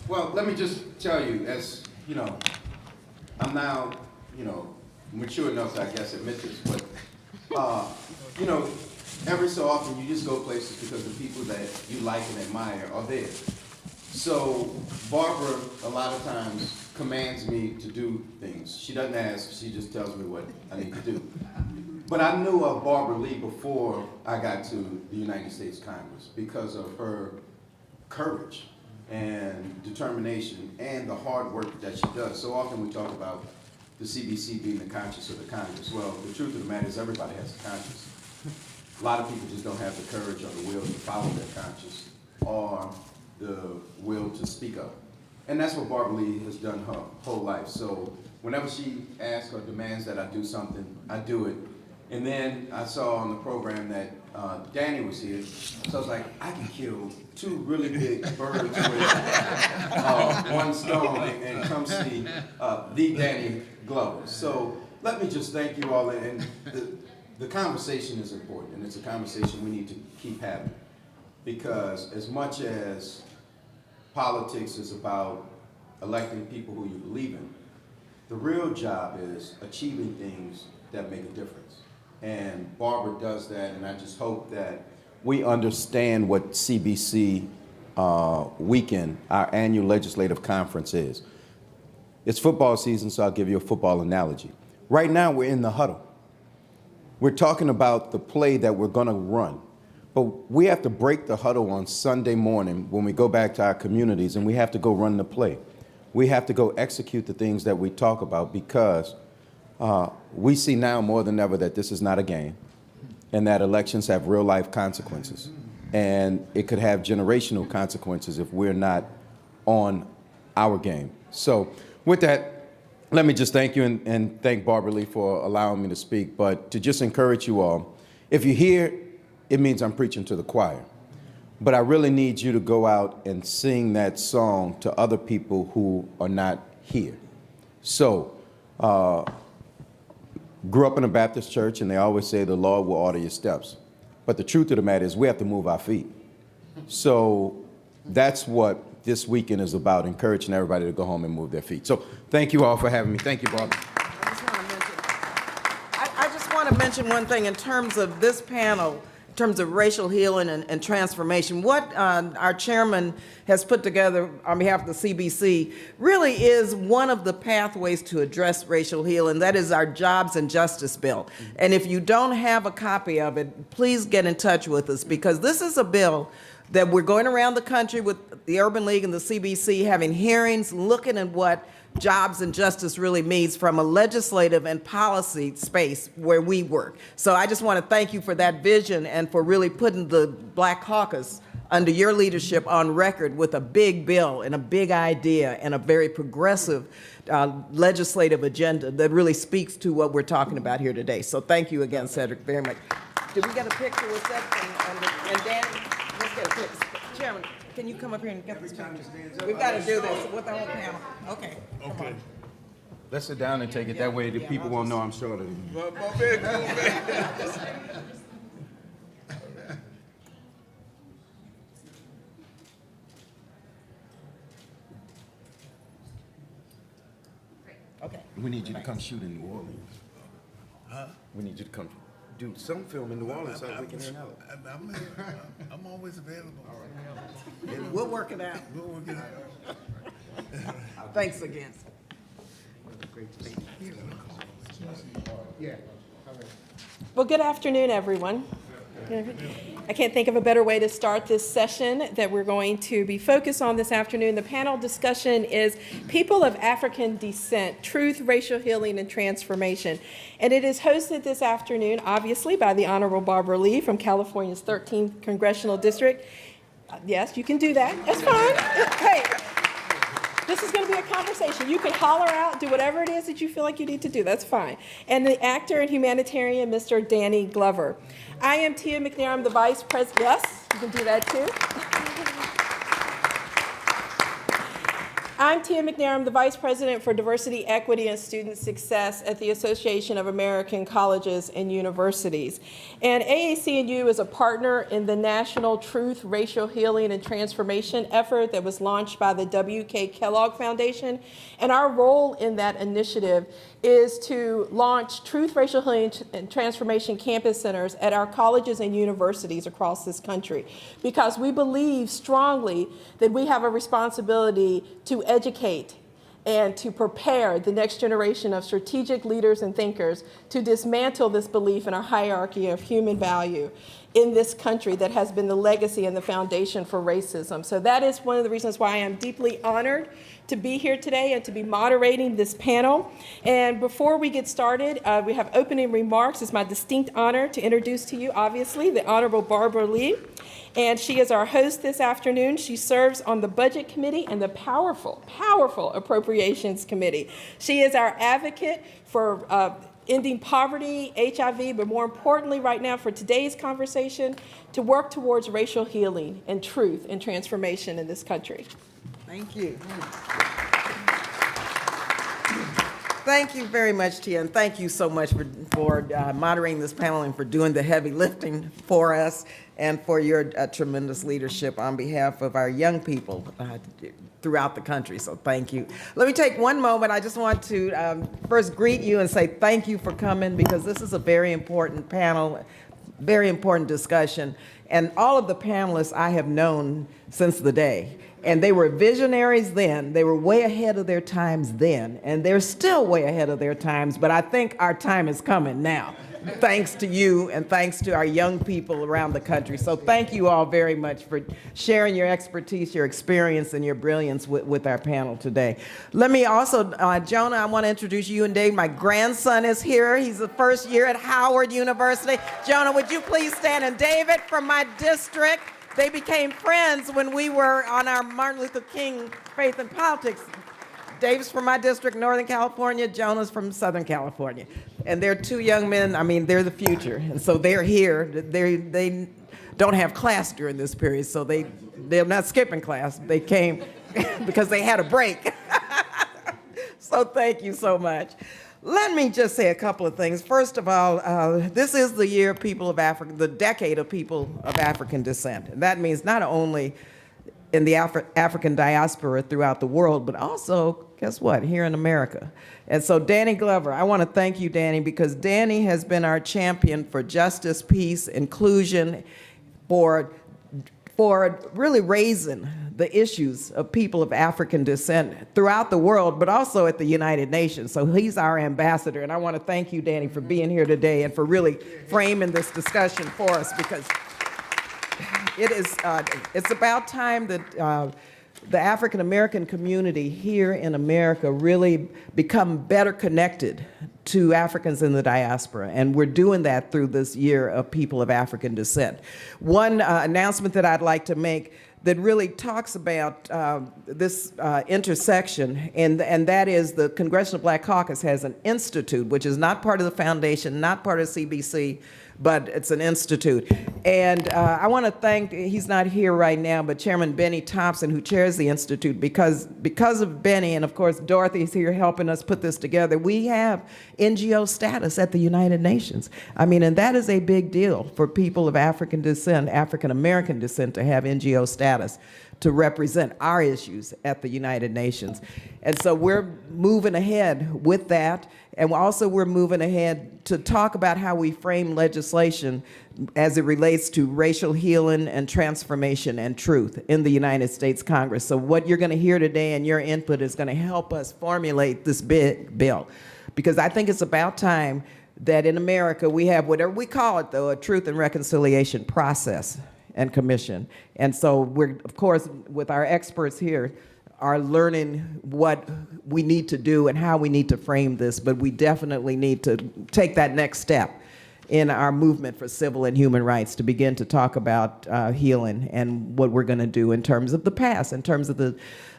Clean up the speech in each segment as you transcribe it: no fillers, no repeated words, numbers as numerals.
Well, let me just tell you, as you know, I'm now, mature enough to, I guess, admit this, but, you know, every so often you just go places because the people that you like and admire are there. So Barbara, a lot of times, commands me to do things. She doesn't ask, she just tells me what I need to do. But I knew of Barbara Lee before I got to the United States Congress because of her courage and determination and the hard work that she does. So often we talk about the CBC being the conscience of the Congress. Well, the truth of the matter is everybody has a conscience. A lot of people just don't have the courage or the will to follow their conscience or the will to speak up. And that's what Barbara Lee has done her whole life. So whenever she asks or demands that I do something, I do it. And then I saw on the program that Danny was here, so I was like, I can kill two really big birds with one stone and come see the Danny Glover. So let me just thank you all, and the conversation is important, and it's a conversation we need to keep having, because as much as politics is about electing people who you believe in, the real job is achieving things that make a difference. And Barbara does that, and I just hope that we understand what CBC weekend, our annual legislative conference is. It's football season, so I'll give you a football analogy. Right now, we're in the huddle. We're talking about the play that we're gonna run. But we have to break the huddle on Sunday morning when we go back to our communities, and we have to go run the play. We have to go execute the things that we talk about, because we see now more than ever that this is not a game, and that elections have real life consequences. And it could have generational consequences if we're not on our game. So with that, let me just thank you and thank Barbara Lee for allowing me to speak. But to just encourage you all, if you're here, it means I'm preaching to the choir. But I really need you to go out and sing that song to other people who are not here. So, grew up in a Baptist church, and they always say the Lord will order your steps. But the truth of the matter is we have to move our feet. So that's what this weekend is about, encouraging everybody to go home and move their feet. So thank you all for having me. Thank you, Barbara. I just want to mention one thing in terms of this panel, in terms of racial healing and transformation. What our chairman has put together on behalf of the CBC really is one of the pathways to address racial healing. That is our Jobs and Justice Bill. And if you don't have a copy of it, please get in touch with us, because this is a bill that we're going around the country with the Urban League and the CBC, having hearings, looking at what jobs and justice really means from a legislative and policy space where we work. So I just want to thank you for that vision and for really putting the Black Caucus under your leadership on record with a big bill and a big idea and a very progressive legislative agenda that really speaks to what we're talking about here today. So thank you again, Cedric, very much. Did we get a picture with Cedric and Danny? Let's get a picture. Chairman, can you come up here and get this picture? We've got to do this with the whole panel. Okay. Okay. Let's sit down and take it. That way the people won't know I'm shorter than you. Okay. We need you to come shoot in New Orleans. Huh? We need you to come do some film in New Orleans so we can hang out. I'm always available. We'll work it out. We'll work it out. Thanks again. Well, good afternoon, everyone. I can't think of a better way to start this session that we're going to be focused on this afternoon. The panel discussion is People of African Descent, Truth, Racial Healing, and Transformation. And it is hosted this afternoon, obviously, by the Honorable Barbara Lee from California's 13th Congressional District. Yes, you can do that. That's fine. Hey, this is going to be a conversation. You can holler out, do whatever it is that you feel like you need to do. That's fine. And the actor and humanitarian, Mr. Danny Glover. I am Tia McNair. I'm the Vice President. Yes, you can do that too. I'm Tia McNair. I'm the Vice President for Diversity, Equity, and Student Success at the Association of American Colleges and Universities. And AAC&U is a partner in the National Truth, Racial Healing, and Transformation effort that was launched by the W.K. Kellogg Foundation. And our role in that initiative is to launch Truth, Racial Healing, and Transformation campus centers at our colleges and universities across this country, because we believe strongly that we have a responsibility to educate and to prepare the next generation of strategic leaders and thinkers to dismantle this belief in our hierarchy of human value in this country that has been the legacy and the foundation for racism. So that is one of the reasons why I am deeply honored to be here today and to be moderating this panel. And before we get started, we have opening remarks. It's my distinct honor to introduce to you, obviously, the Honorable Barbara Lee. And she is our host this afternoon. She serves on the Budget Committee and the powerful, powerful Appropriations Committee. She is our advocate for ending poverty, HIV, but more importantly right now for today's conversation, to work towards racial healing and truth and transformation in this country. Thank you. Thank you very much, Tia, and thank you so much for moderating this panel and for doing the heavy lifting for us and for your tremendous leadership on behalf of our young people throughout the country, so thank you. Let me take one moment. I just want to first greet you and say thank you for coming, because this is a very important panel, very important discussion, and all of the panelists I have known since the day. And they were visionaries then, they were way ahead of their times then, and they're still way ahead of their times, but I think our time is coming now, thanks to you and thanks to our young people around the country. So thank you all very much for sharing your expertise, your experience, and your brilliance with our panel today. Let me also, Jonah, I want to introduce you and Dave. My grandson is here. He's the first year at Howard University. Jonah, would you please stand? And David from my district. They became friends when we were on our Martin Luther King Faith and Politics. Dave's from my district, Northern California. Jonah's from Southern California. And they're two young men. I mean, they're the future. And so they're here. They don't have class during this period, so they're not skipping class. They came because they had a break. So thank you so much. Let me just say a couple of things. First of all, this is the year of people of Africa, the decade of people of African descent. And that means not only in the African diaspora throughout the world, but also, guess what, here in America. And so Danny Glover, I want to thank you, Danny, because Danny has been our champion for justice, peace, inclusion, for really raising the issues of people of African descent throughout the world, but also at the United Nations. So he's our ambassador, and I want to thank you, Danny, for being here today and for really framing this discussion for us, because it's about time that the African American community here in America really become better connected to Africans in the diaspora, and we're doing that through this year of people of African descent. One announcement that I'd like to make that really talks about this intersection, and that is the Congressional Black Caucus has an institute, which is not part of the foundation, not part of CBC, but it's an institute. And I want to thank, he's not here right now, but Chairman Benny Thompson, who chairs the institute, because of Benny, and of course Dorothy's here helping us put this together, we have NGO status at the United Nations. I mean, and that is a big deal for people of African descent, African American descent, to have NGO status to represent our issues at the United Nations. And so we're moving ahead with that. And also we're moving ahead to talk about how we frame legislation as it relates to racial healing and transformation and truth in the United States Congress. So what you're going to hear today and your input is going to help us formulate this big bill. Because I think it's about time that in America we have whatever we call it, though, a truth and reconciliation process and commission. And so we're, of course, with our experts here, are learning what we need to do and how we need to frame this, but we definitely need to take that next step in our movement for civil and human rights to begin to talk about healing and what we're going to do in terms of the past, in terms of the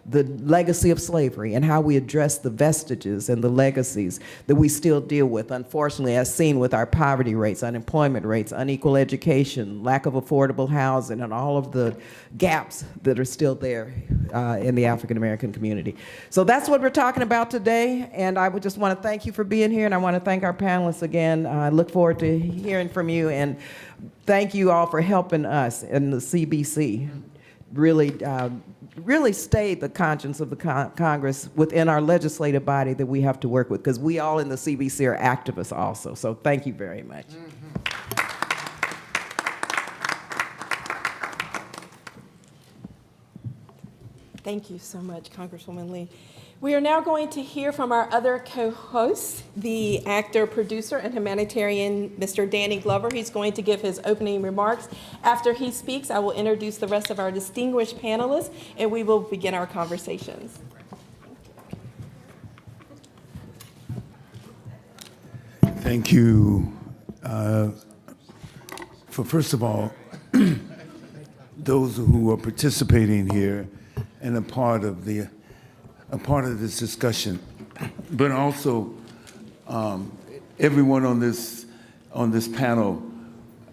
the legacy of slavery and how we address the vestiges and the legacies that we still deal with, unfortunately, as seen with our poverty rates, unemployment rates, unequal education, lack of affordable housing, and all of the gaps that are still there in the African American community. So that's what we're talking about today, and I would just want to thank you for being here, and I want to thank our panelists again. I look forward to hearing from you, and thank you all for helping us in the CBC really stay the conscience of the Congress within our legislative body that we have to work with, because we all in the CBC are activists also. So thank you very much. Thank you so much, Congresswoman Lee. We are now going to hear from our other co-hosts, the actor, producer, and humanitarian, Mr. Danny Glover. He's going to give his opening remarks. After he speaks, I will introduce the rest of our distinguished panelists, and we will begin our conversations. Thank you. First of all, those who are participating here and a part of this discussion, but also everyone on this panel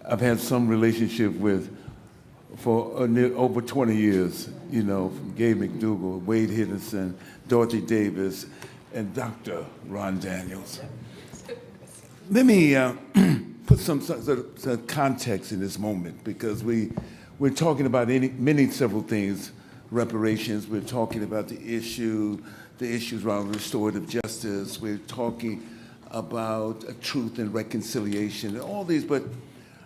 I've had some relationship with for over 20 years, you know, from Gabe McDougall, Wade Henderson, Dorothy Davis, and Dr. Ron Daniels. Let me put some context in this moment, because we're talking about several things. Reparations, we're talking about the issues around restorative justice, we're talking about truth and reconciliation, and all these, but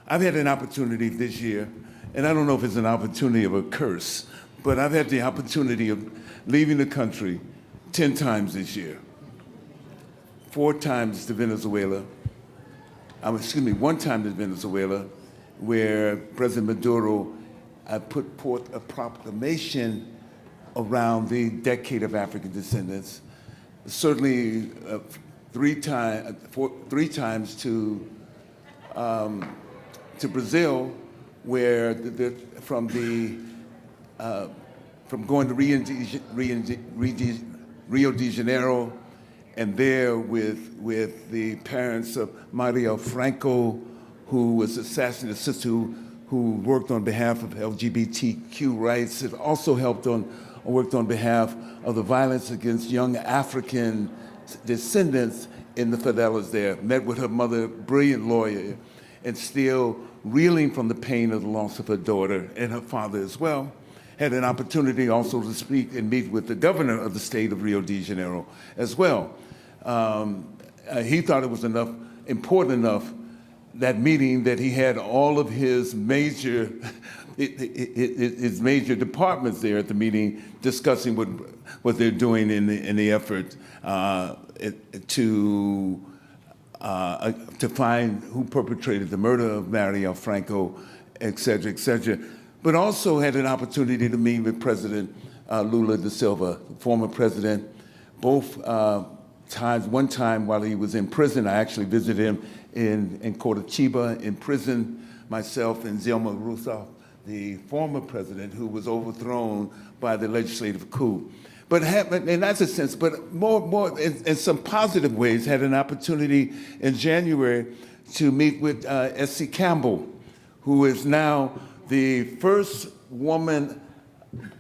I've had an opportunity this year, and I don't know if it's an opportunity of a curse, but I've had the opportunity of leaving the country 10 times this year. 4 times to Venezuela, 1 time to Venezuela, where President Maduro put forth a proclamation around the decade of African descendants. Certainly 3 times to Brazil, where from going to Rio de Janeiro, and there with the parents of Marielle Franco, who was assassinated, a sister who worked on behalf of LGBTQ rights, and also worked on behalf of the violence against young African descendants in the favelas there. Met with her mother, brilliant lawyer, and still reeling from the pain of the loss of her daughter and her father as well. Had an opportunity also to speak and meet with the governor of the state of Rio de Janeiro as well. He thought it was important enough, that meeting, that he had all of his major departments there at the meeting discussing what they're doing in the effort to find who perpetrated the murder of Marielle Franco, et cetera, but also had an opportunity to meet with President Lula da Silva, former president, both times. One time while he was in prison, I actually visited him in Curitiba in prison, myself and Dilma Rousseff, the former president, who was overthrown by the legislative coup. But in that sense, but more in some positive ways, had an opportunity in January to meet with S.C. Campbell, who is now the first woman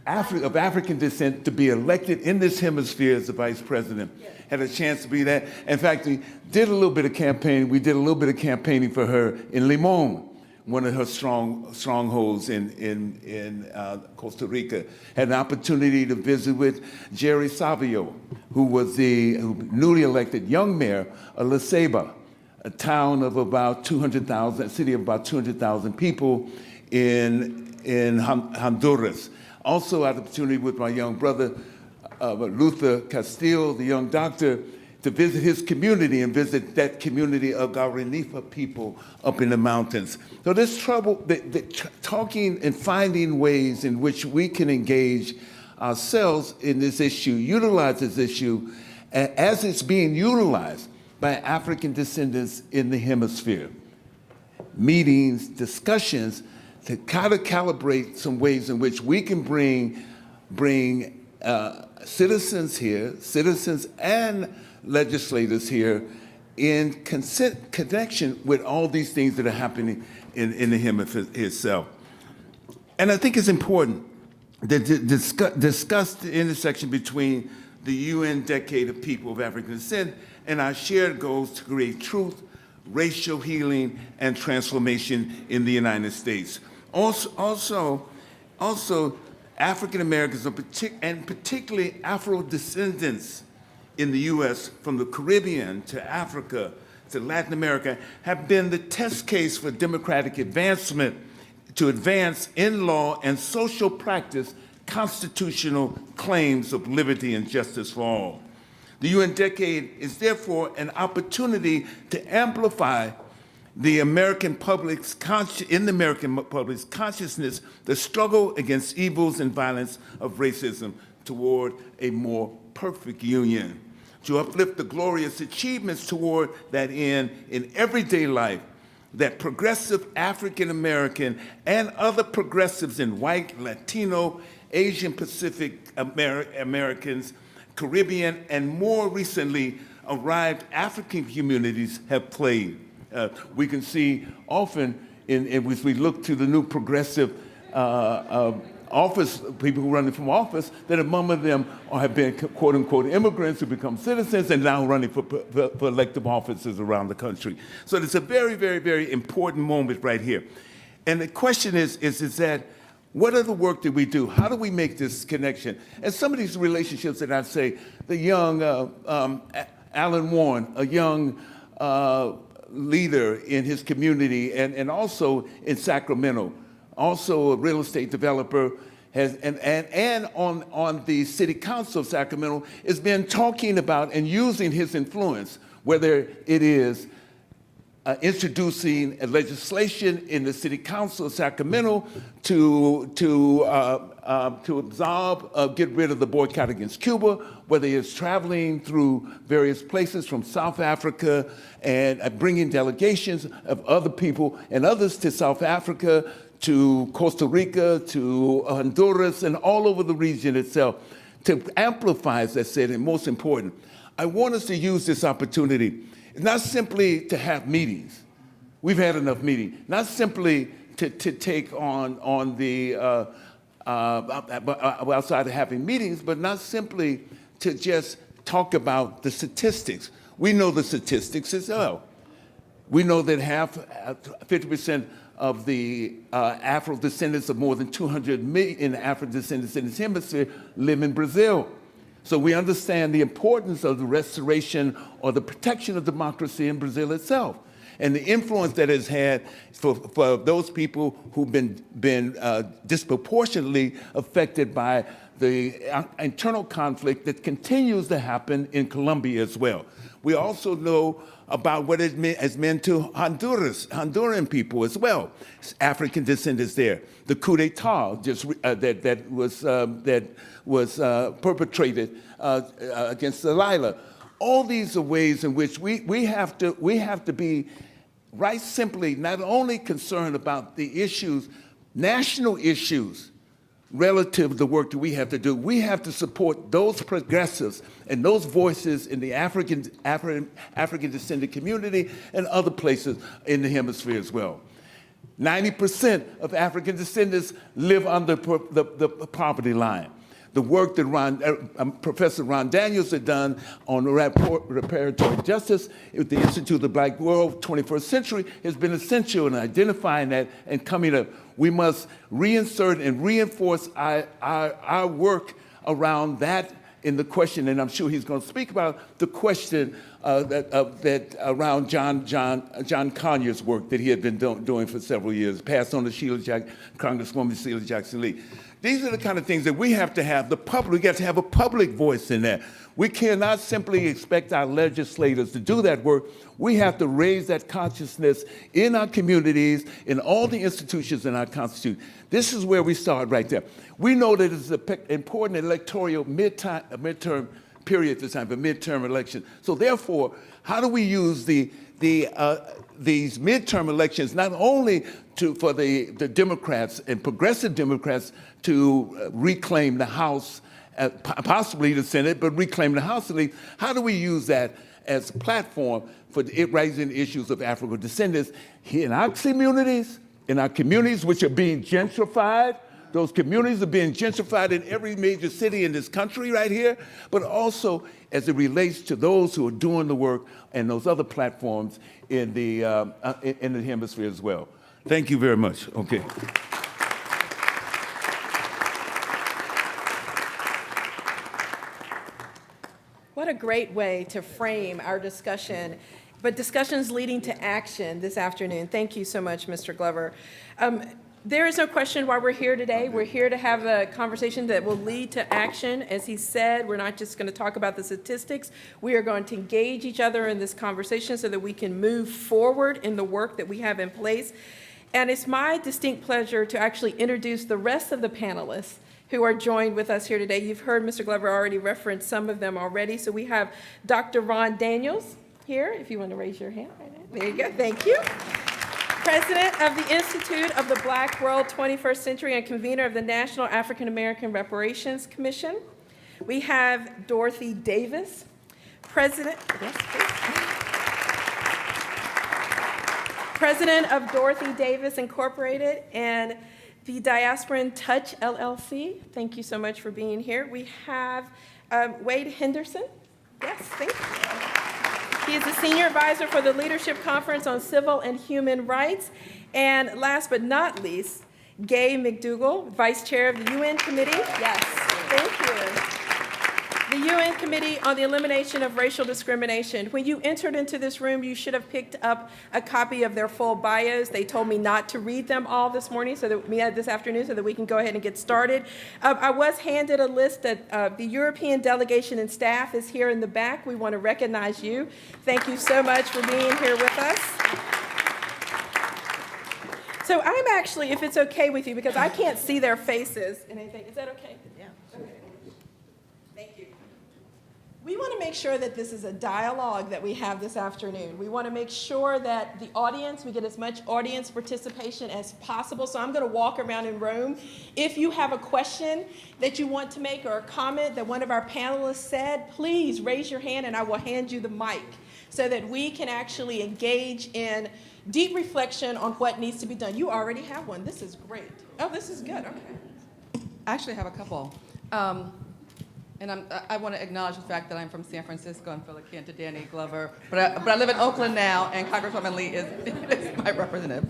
of African descent to be elected in this hemisphere as the vice president. Had a chance to be that. In fact, we did a little bit of campaigning for her in Limon, one of her strongholds in Costa Rica. Had an opportunity to visit with Jerry Savio, who was the newly elected young mayor of La Ceiba, a town of about 200,000, a city of about 200,000 people in Honduras. Also had the opportunity with my young brother, Luther Castile, the young doctor, to visit his community and visit that community of Garanifa people up in the mountains. So this talking and finding ways in which we can engage ourselves in this issue, utilize this issue as it's being utilized by African descendants in the hemisphere. Meetings, discussions, to kind of calibrate some ways in which we can bring citizens here, citizens and legislators here, in connection with all these things that are happening in the hemisphere itself. And I think it's important to discuss the intersection between the UN Decade of People of African Descent and our shared goals to create truth, racial healing, and transformation in the United States. Also, African Americans, and particularly Afro-descendants in the U.S., from the Caribbean to Africa to Latin America, have been the test case for democratic advancement to advance in law and social practice constitutional claims of liberty and justice for all. The UN Decade is therefore an opportunity to amplify the American public's consciousness, the struggle against evils and violence of racism toward a more perfect union, to uplift the glorious achievements toward that end in everyday life that progressive African American and other progressives in white, Latino, Asian Pacific Americans, Caribbean, and more recently arrived African communities have played. We can see often, as we look to the new progressive office, people who are running from office, that among them have been quote unquote immigrants who become citizens and now running for elective offices around the country. So it's a very, very, very important moment right here. And the question is that, what other work did we do? How do we make this connection? And some of these relationships that I say, the young Alan Warren, a young leader in his community and also in Sacramento, also a real estate developer, and on the city council of Sacramento, has been talking about and using his influence, whether it is introducing a legislation in the city council of Sacramento to absolve, get rid of the boycott against Cuba, whether it's traveling through various places from South Africa and bringing delegations of other people and others to South Africa, to Costa Rica, to Honduras, and all over the region itself, to amplify, as I said, and most important, I want us to use this opportunity, not simply to have meetings. We've had enough meetings. Not simply to take on the, outside of having meetings, but not simply to just talk about the statistics. We know the statistics as well. We know that 50% of the Afro-descendants of more than 200 million Afro-descendants in this hemisphere live in Brazil. So we understand the importance of the restoration or the protection of democracy in Brazil itself, and the influence that has had for those people who've been disproportionately affected by the internal conflict that continues to happen in Colombia as well. We also know about what it has meant to Honduran people as well, African descendants there. The coup d'etat that was perpetrated against Delilah. All these are ways in which we have to be right simply not only concerned about the issues, national issues, relative to the work that we have to do. We have to support those progressives and those voices in the African descendant community and other places in the hemisphere as well. 90% of African descendants live under the poverty line. The work that Professor Ron Daniels had done on reparatory justice with the Institute of the Black World 21st Century has been essential in identifying that and coming up. We must reinsert and reinforce our work around that in the question, and I'm sure he's going to speak about the question that around John Conyers' work that he had been doing for several years, passed on to Congresswoman Sheila Jackson Lee. These are the kind of things that we have to have. We got to have a public voice in that. We cannot simply expect our legislators to do that work. We have to raise that consciousness in our communities, in all the institutions in our Constitution. This is where we start right there. We know that it's an important electoral midterm period this time, a midterm election. So therefore, how do we use these midterm elections not only for the Democrats and progressive Democrats to reclaim the House possibly the Senate, but reclaim the House at least. How do we use that as a platform for raising issues of African descendants here in our communities which are being gentrified? Those communities are being gentrified in every major city in this country right here, but also as it relates to those who are doing the work and those other platforms in the hemisphere as well. Thank you very much. Okay. What a great way to frame our discussion, but discussions leading to action this afternoon. Thank you so much, Mr. Glover. There is no question why we're here today. We're here to have a conversation that will lead to action. As he said, we're not just going to talk about the statistics. We are going to engage each other in this conversation so that we can move forward in the work that we have in place. And it's my distinct pleasure to actually introduce the rest of the panelists who are joined with us here today. You've heard Mr. Glover already reference some of them already. So we have Dr. Ron Daniels here, if you want to raise your hand. There you go, thank you. President of the Institute of the Black World 21st Century and convener of the National African American Reparations Commission. We have Dorothy Davis, President of Dorothy Davis Incorporated and the Diasporan Touch LLC. Thank you so much for being here. We have Wade Henderson. Yes, thank you. He is the Senior Advisor for the Leadership Conference on Civil and Human Rights. And last but not least, Gay McDougall, Vice Chair of the UN Committee. Yes, thank you. The UN Committee on the Elimination of Racial Discrimination. When you entered into this room, you should have picked up a copy of their full bios. They told me not to read them all this morning, this afternoon, so that we can go ahead and get started. I was handed a list that the European delegation and staff is here in the back. We want to recognize you. Thank you so much for being here with us. So I'm actually, if it's okay with you, because I can't see their faces and anything, is that okay? Yeah. Okay. Thank you. We want to make sure that this is a dialogue that we have this afternoon. We want to make sure that the audience, we get as much audience participation as possible. So I'm going to walk around in room. If you have a question that you want to make or a comment that one of our panelists said, please raise your hand and I will hand you the mic so that we can actually engage in deep reflection on what needs to be done. You already have one. This is great. Oh, this is good. Okay. I actually have a couple. And I want to acknowledge the fact that I'm from San Francisco and feel akin to Danny Glover. But I live in Oakland now, and Congresswoman Lee is my representative.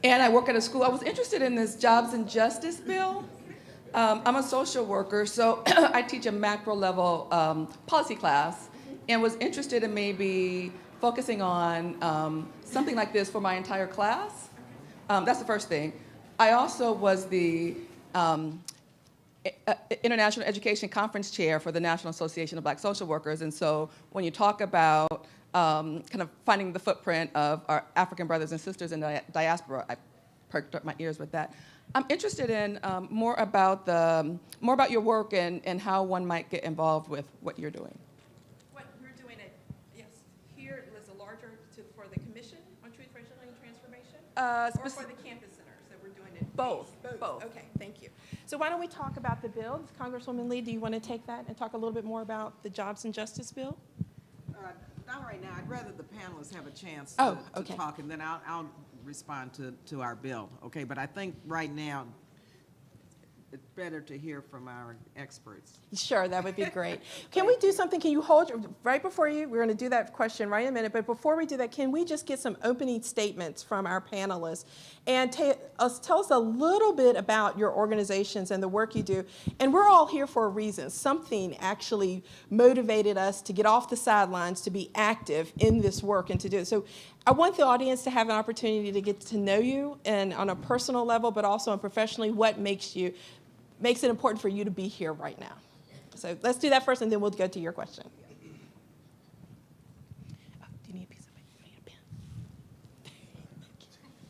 And I work at a school. I was interested in this Jobs and Justice bill. I'm a social worker, so I teach a macro level policy class and was interested in maybe focusing on something like this for my entire class. That's the first thing. I also was the International Education Conference Chair for the National Association of Black Social Workers. And so when you talk about kind of finding the footprint of our African brothers and sisters in the diaspora, I perked up my ears with that. I'm interested in more about your work and how one might get involved with what you're doing. What we're doing, yes, here was a larger for the Commission on Truth, Racial, and Transformation? Or for the campus centers that we're doing it? Both. Okay, thank you. So why don't we talk about the bill? Congresswoman Lee, do you want to take that and talk a little bit more about the Jobs and Justice bill? Not right now. I'd rather the panelists have a chance to talk, and then I'll respond to our bill. Okay, but I think right now it's better to hear from our experts. Sure, that would be great. Can we do something? Can you hold, right before you, we're going to do that question right in a minute, but before we do that, can we just get some opening statements from our panelists and tell us a little bit about your organizations and the work you do? And we're all here for a reason. Something actually motivated us to get off the sidelines, to be active in this work and to do it. So I want the audience to have an opportunity to get to know you and on a personal level, but also professionally, what makes it important for you to be here right now. So let's do that first, and then we'll go to your question. Oh, do you need a piece of paper? You need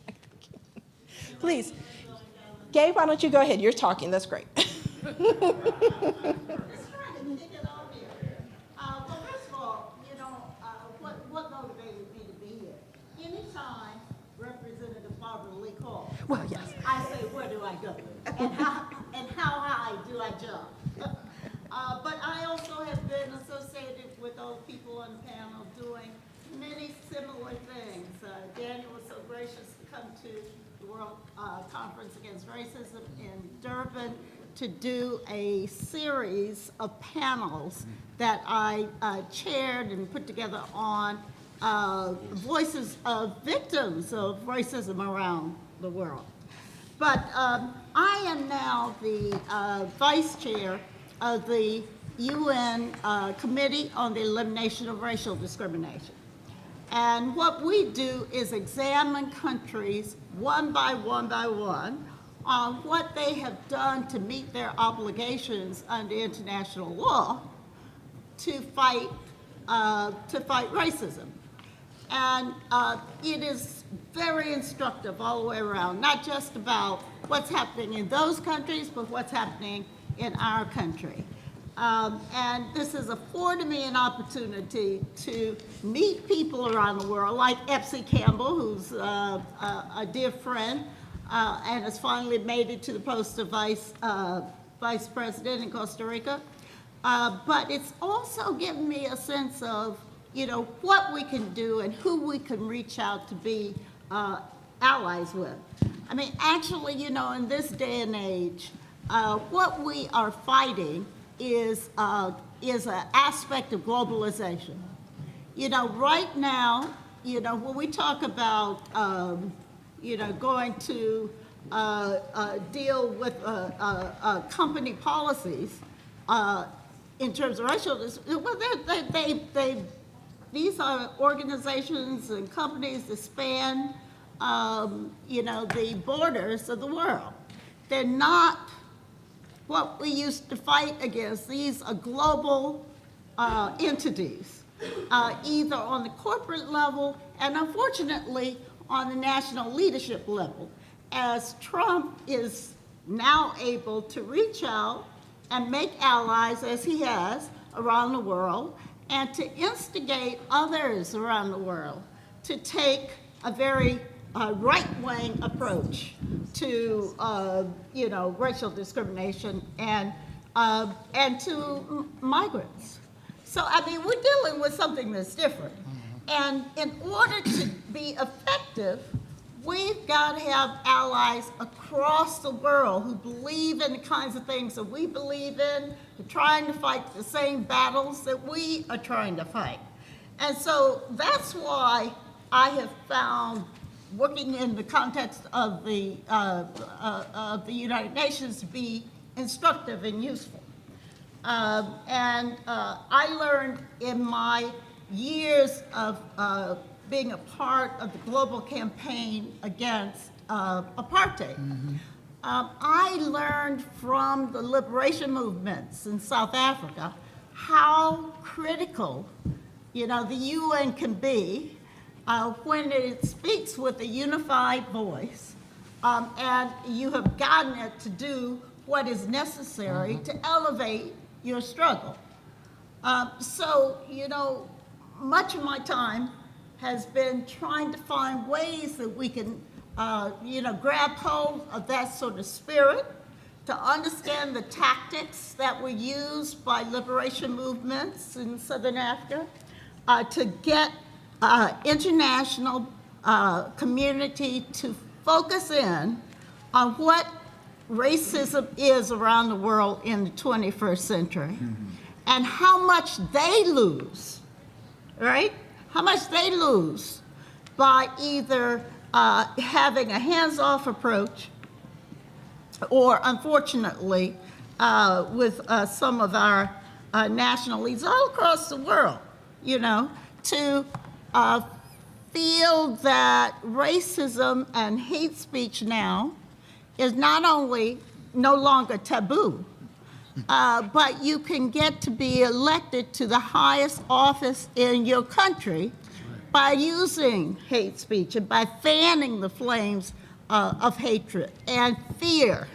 a pen? Please. Gabe, why don't you go ahead? You're talking. That's great. Well, first of all, what motivated me to be here? Anytime Representative Barbara Lee calls, Well, yes. I say, where do I go? And how high do I jump? similar things. Daniel was so gracious to come to the World Conference Against Racism in Durban to do a series of panels that I chaired and put together on voices of victims of racism around the world. But I am now the vice chair of the UN Committee on the Elimination of Racial Discrimination. And what we do is examine countries one by one by one on what they have done to meet their obligations under international law to fight racism. And it is very instructive all the way around, not just about what's happening in those countries, but what's happening in our country. And this has afforded me an opportunity to meet people around the world, like Epsy Campbell, who's a dear friend, and has finally made it to the post of vice president in Costa Rica. But it's also given me a sense of, what we can do and who we can reach out to be allies with. I mean, actually, in this day and age, what we are fighting is an aspect of globalization. Right now, when we talk about, going to deal with company policies in terms of racial, well, these are organizations and companies that span, the borders of the world. They're not what we used to fight against. These are global entities, either on the corporate level and unfortunately on the national leadership level, as Trump is now able to reach out and make allies, as he has, around the world, and to instigate others around the world to take a very right-wing approach to, racial discrimination and to migrants. So, I mean, we're dealing with something that's different. And in order to be effective, we've got to have allies across the world who believe in the kinds of things that we believe in, who are trying to fight the same battles that we are trying to fight. And so that's why I have found, working in the context of the United Nations, to be instructive and useful. I learned in my years of being a part of the global campaign against apartheid. I learned from the liberation movements in South Africa how critical, the UN can be when it speaks with a unified voice, and you have gotten it to do what is necessary to elevate your struggle. So, much of my time has been trying to find ways that we can, grab hold of that sort of spirit, to understand the tactics that were used by liberation movements in Southern Africa, to get international community to focus in on what racism is around the world in the 21st century, and how much they lose, right? How much they lose by either having a hands-off approach, or unfortunately, with some of our national leaders all across the world, to feel that racism and hate speech now is not only no longer taboo, but you can get to be elected to the highest office in your country by using hate speech and by fanning the flames of hatred and fear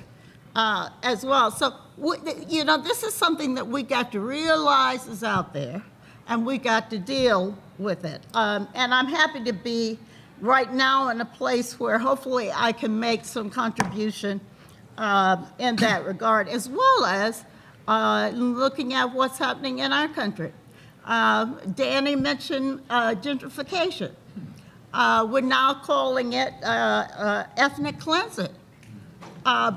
as well. So, this is something that we got to realize is out there, and we got to deal with it. And I'm happy to be right now in a place where hopefully I can make some contribution in that regard, as well as looking at what's happening in our country. Danny mentioned gentrification. we're now calling it ethnic cleansing,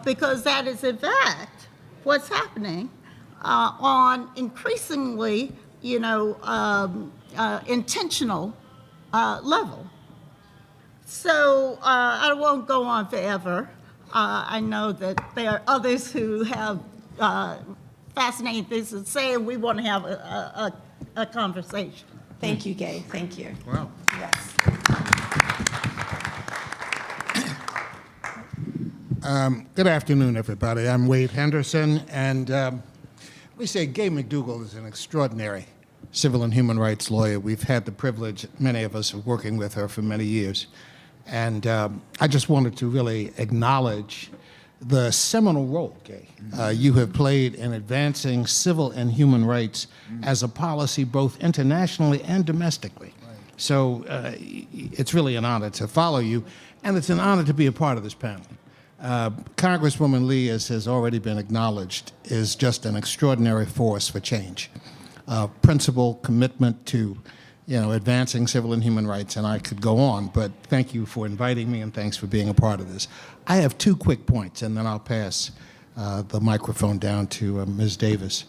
because that is in fact what's happening on increasingly, intentional level. So I won't go on forever. I know that there are others who have fascinating things to say, and we want to have a conversation. Thank you, Gay. Thank you. Wow. Yes. Good afternoon, everybody. I'm Wade Henderson, and we say Gay McDougall is an extraordinary civil and human rights lawyer. We've had the privilege, many of us, of working with her for many years. And I just wanted to really acknowledge the seminal role, Gay, you have played in advancing civil and human rights as a policy both internationally and domestically. So it's really an honor to follow you, and it's an honor to be a part of this panel. Congresswoman Lee, as has already been acknowledged, is just an extraordinary force for change. Principle, commitment to advancing civil and human rights, and I could go on, but thank you for inviting me, and thanks for being a part of this. I have 2 quick points, and then I'll pass the microphone down to Ms. Davis.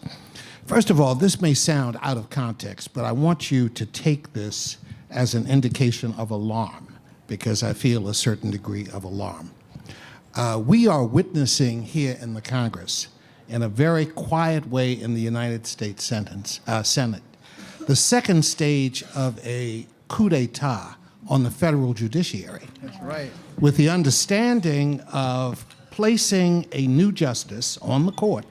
First of all, this may sound out of context, but I want you to take this as an indication of alarm, because I feel a certain degree of alarm. We are witnessing here in the Congress, in a very quiet way in the United States Senate, the second stage of a coup d'etat on the federal judiciary. That's right. With the understanding of placing a new justice on the court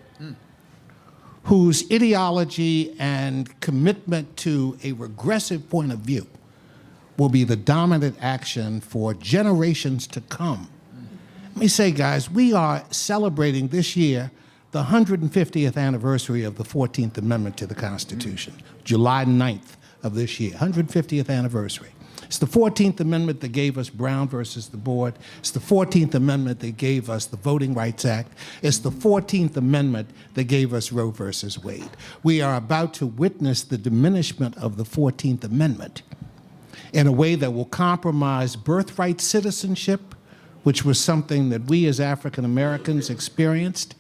whose ideology and commitment to a regressive point of view will be the dominant action for generations to come. Let me say, guys, we are celebrating this year the 150th anniversary of the 14th Amendment to the Constitution, July 9th of this year, 150th anniversary. It's the 14th Amendment that gave us Brown versus the board. It's the 14th Amendment that gave us the Voting Rights Act. It's the 14th Amendment that gave us Roe versus Wade. We are about to witness the diminishment of the 14th Amendment in a way that will compromise birthright citizenship, which was something that we as African Americans experienced,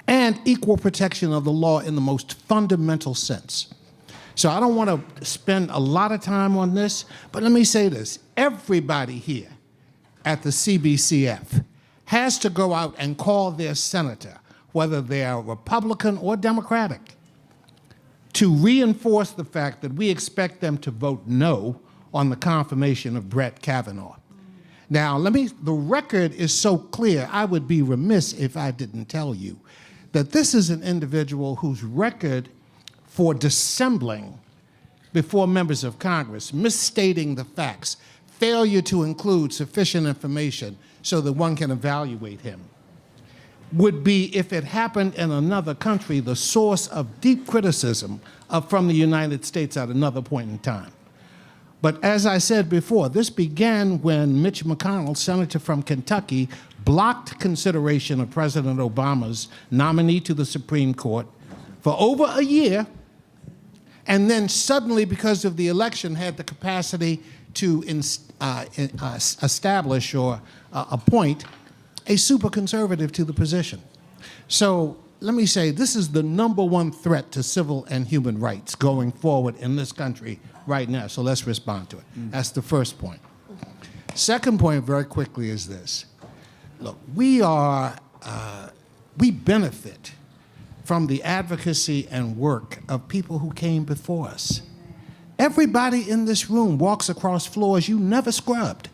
and equal protection of the law in the most fundamental sense. So I don't want to spend a lot of time on this, but let me say this. Everybody here at the CBCF has to go out and call their senator, whether they are Republican or Democratic, to reinforce the fact that we expect them to vote no on the confirmation of Brett Kavanaugh. Now, the record is so clear, I would be remiss if I didn't tell you that this is an individual whose record for dissembling before members of Congress, misstating the facts, failure to include sufficient information so that one can evaluate him, would be, if it happened in another country, the source of deep criticism from the United States at another point in time. But as I said before, this began when Mitch McConnell, senator from Kentucky, blocked consideration of President Obama's nominee to the Supreme Court for over a year, and then suddenly, because of the election, had the capacity to establish or appoint a super conservative to the position. So let me say, this is the #1 threat to civil and human rights going forward in this country right now. So let's respond to it. That's the first point. Second point, very quickly, is this. Look, we benefit from the advocacy and work of people who came before us. Everybody in this room walks across floors you never scrubbed.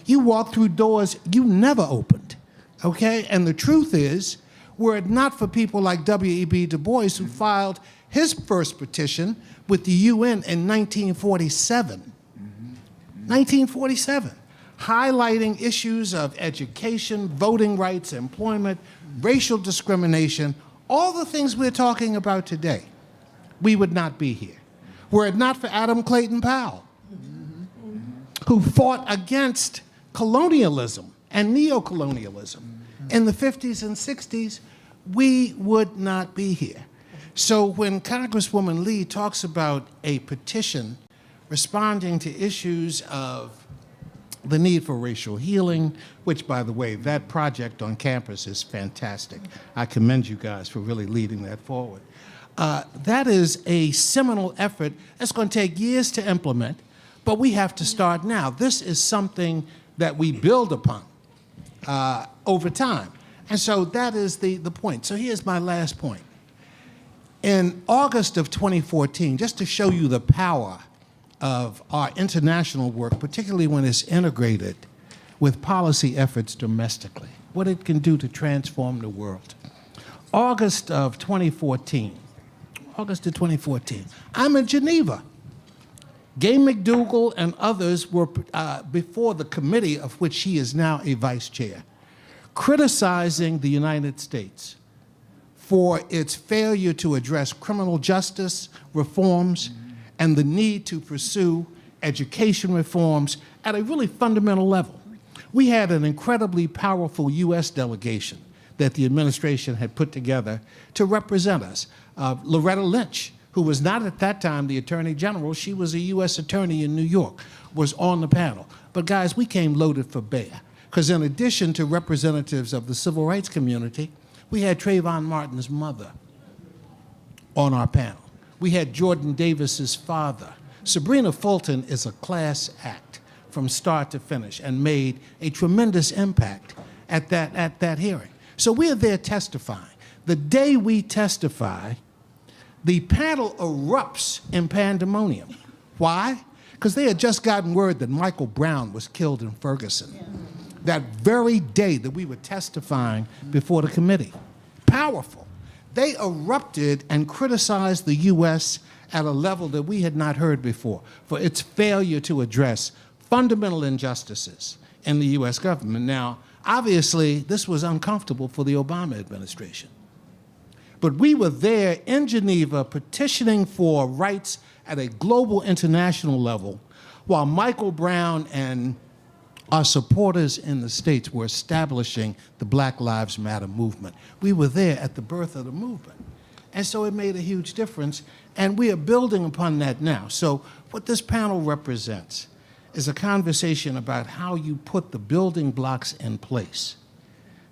You walk through doors you never opened, okay? And the truth is, were it not for people like W.E.B. Du Bois, who filed his first petition with the UN in 1947, 1947, highlighting issues of education, voting rights, employment, racial discrimination, all the things we're talking about today, we would not be here. Were it not for Adam Clayton Powell, who fought against colonialism and neocolonialism in the 50s and 60s, we would not be here. So when Congresswoman Lee talks about a petition responding to issues of the need for racial healing, which, by the way, that project on campus is fantastic. I commend you guys for really leading that forward. That is a seminal effort that's going to take years to implement, but we have to start now. This is something that we build upon over time. And so that is the point. So here's my last point. In August of 2014, just to show you the power of our international work, particularly when it's integrated with policy efforts domestically, what it can do to transform the world. August of 2014, I'm in Geneva. Gay McDougall and others were before the committee of which he is now a vice chair, criticizing the United States for its failure to address criminal justice reforms and the need to pursue education reforms at a really fundamental level. We had an incredibly powerful U.S. delegation that the administration had put together to represent us. Loretta Lynch, who was not at that time the Attorney General, she was a U.S. attorney in New York, was on the panel. But guys, we came loaded for bear, because in addition to representatives of the civil rights community, we had Trayvon Martin's mother on our panel. We had Jordan Davis's father. Sabrina Fulton is a class act from start to finish and made a tremendous impact at that hearing. So we are there testifying. The day we testify, the panel erupts in pandemonium. Why? Because they had just gotten word that Michael Brown was killed in Ferguson. That very day that we were testifying before the committee. Powerful. They erupted and criticized the U.S. at a level that we had not heard before for its failure to address fundamental injustices in the U.S. government. Now, obviously, this was uncomfortable for the Obama administration. But we were there in Geneva petitioning for rights at a global international level while Michael Brown and our supporters in the States were establishing the Black Lives Matter movement. We were there at the birth of the movement. And so it made a huge difference, and we are building upon that now. So what this panel represents is a conversation about how you put the building blocks in place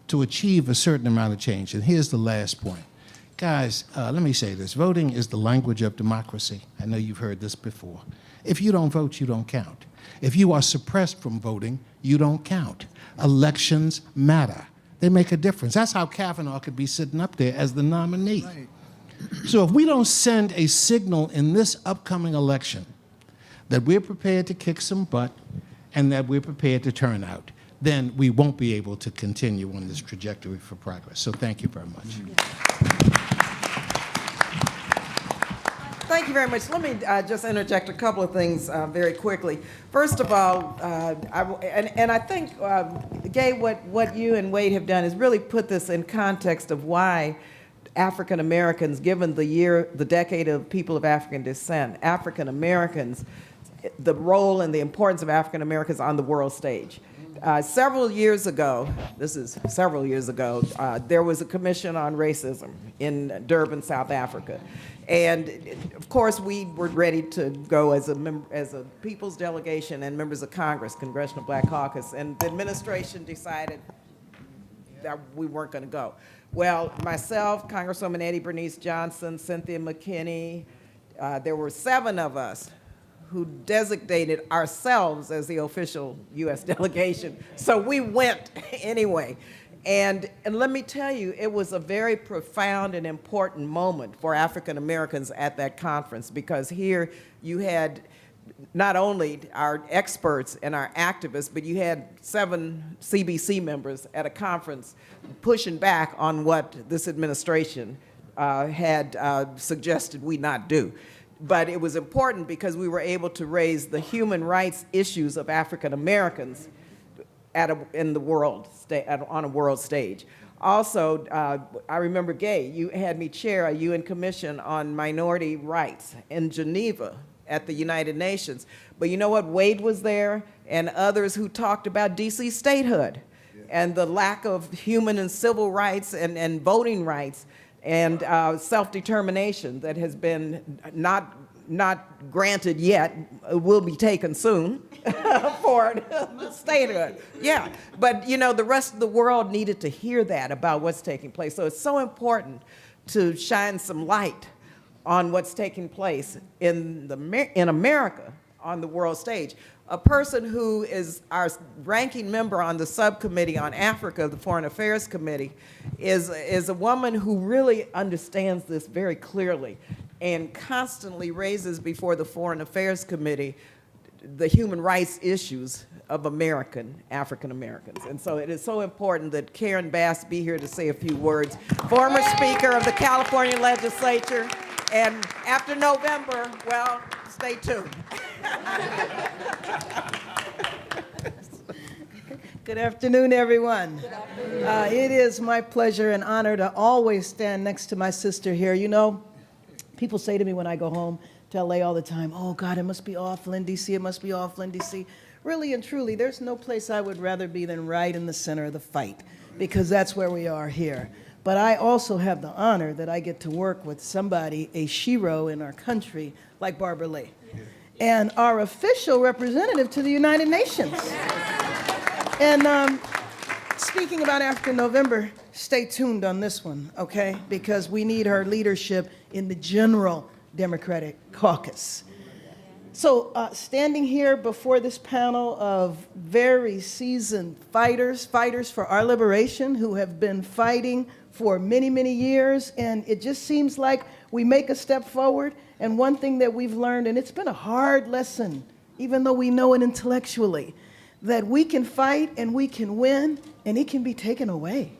to achieve a certain amount of change. And here's the last point. Guys, let me say this. Voting is the language of democracy. I know you've heard this before. If you don't vote, you don't count. If you are suppressed from voting, you don't count. Elections matter. They make a difference. That's how Kavanaugh could be sitting up there as the nominee. Right. So if we don't send a signal in this upcoming election that we're prepared to kick some butt and that we're prepared to turn out, then we won't be able to continue on this trajectory for progress. So thank you very much. Thank you very much. Let me just interject a couple of things very quickly. First of all, I think, Gay, what you and Wade have done is really put this in context of why African Americans, given the decade of people of African descent, African Americans, the role and the importance of African Americans on the world stage. Several years ago, there was a commission on racism in Durban, South Africa. And of course, we were ready to go as a people's delegation and members of Congress, Congressional Black Caucus, and the administration decided that we weren't going to go. Well, myself, Congresswoman Eddie Bernice Johnson, Cynthia McKinney, there were 7 of us who designated ourselves as the official U.S. delegation. So we went anyway. And let me tell you, it was a very profound and important moment for African Americans at that conference, because here you had not only our experts and our activists, but you had 7 CBC members at a conference pushing back on what this administration had suggested we not do. But it was important because we were able to raise the human rights issues of African Americans in the world, on a world stage. Also, I remember, Gay, you had me chair a UN Commission on Minority Rights in Geneva at the United Nations. But you know what? Wade was there and others who talked about DC statehood and the lack of human and civil rights and voting rights and self-determination that has been not granted yet, will be taken soon toward statehood. Yeah, but you know, the rest of the world needed to hear that about what's taking place. So it's so important to shine some light on what's taking place in America on the world stage. A person who is our ranking member on the subcommittee on Africa, the Foreign Affairs Committee, is a woman who really understands this very clearly and constantly raises before the Foreign Affairs Committee the human rights issues of African Americans. And so it is so important that Karen Bass be here to say a few words. Former Speaker of the California Legislature, and after November, well, stay tuned. Good afternoon, everyone. It is my pleasure and honor to always stand next to my sister here. You know, people say to me when I go home to LA all the time, oh God, it must be awful in DC, it must be awful in DC. Really and truly, there's no place I would rather be than right in the center of the fight, because that's where we are here. But I also have the honor that I get to work with somebody, a shero in our country, like Barbara Lee, and our official representative to the United Nations. And speaking about after November, stay tuned on this one, okay? Because we need her leadership in the general Democratic caucus. So standing here before this panel of very seasoned fighters for our liberation, who have been fighting for many, many years, and it just seems like we make a step forward. And one thing that we've learned, and it's been a hard lesson, even though we know it intellectually, that we can fight and we can win, and it can be taken away.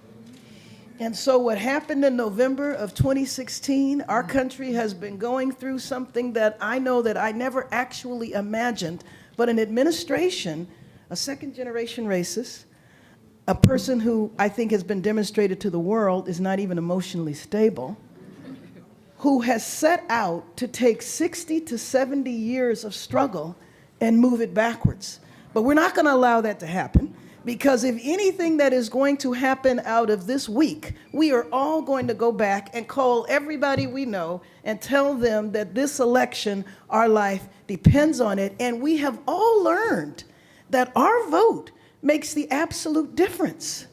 And so what happened in November of 2016, our country has been going through something that I know that I never actually imagined, but an administration, a second-generation racist, a person who I think has been demonstrated to the world is not even emotionally stable, who has set out to take 60 to 70 years of struggle and move it backwards. But we're not going to allow that to happen, because if anything that is going to happen out of this week, we are all going to go back and call everybody we know and tell them that this election, our life depends on it. And we have all learned that our vote makes the absolute difference.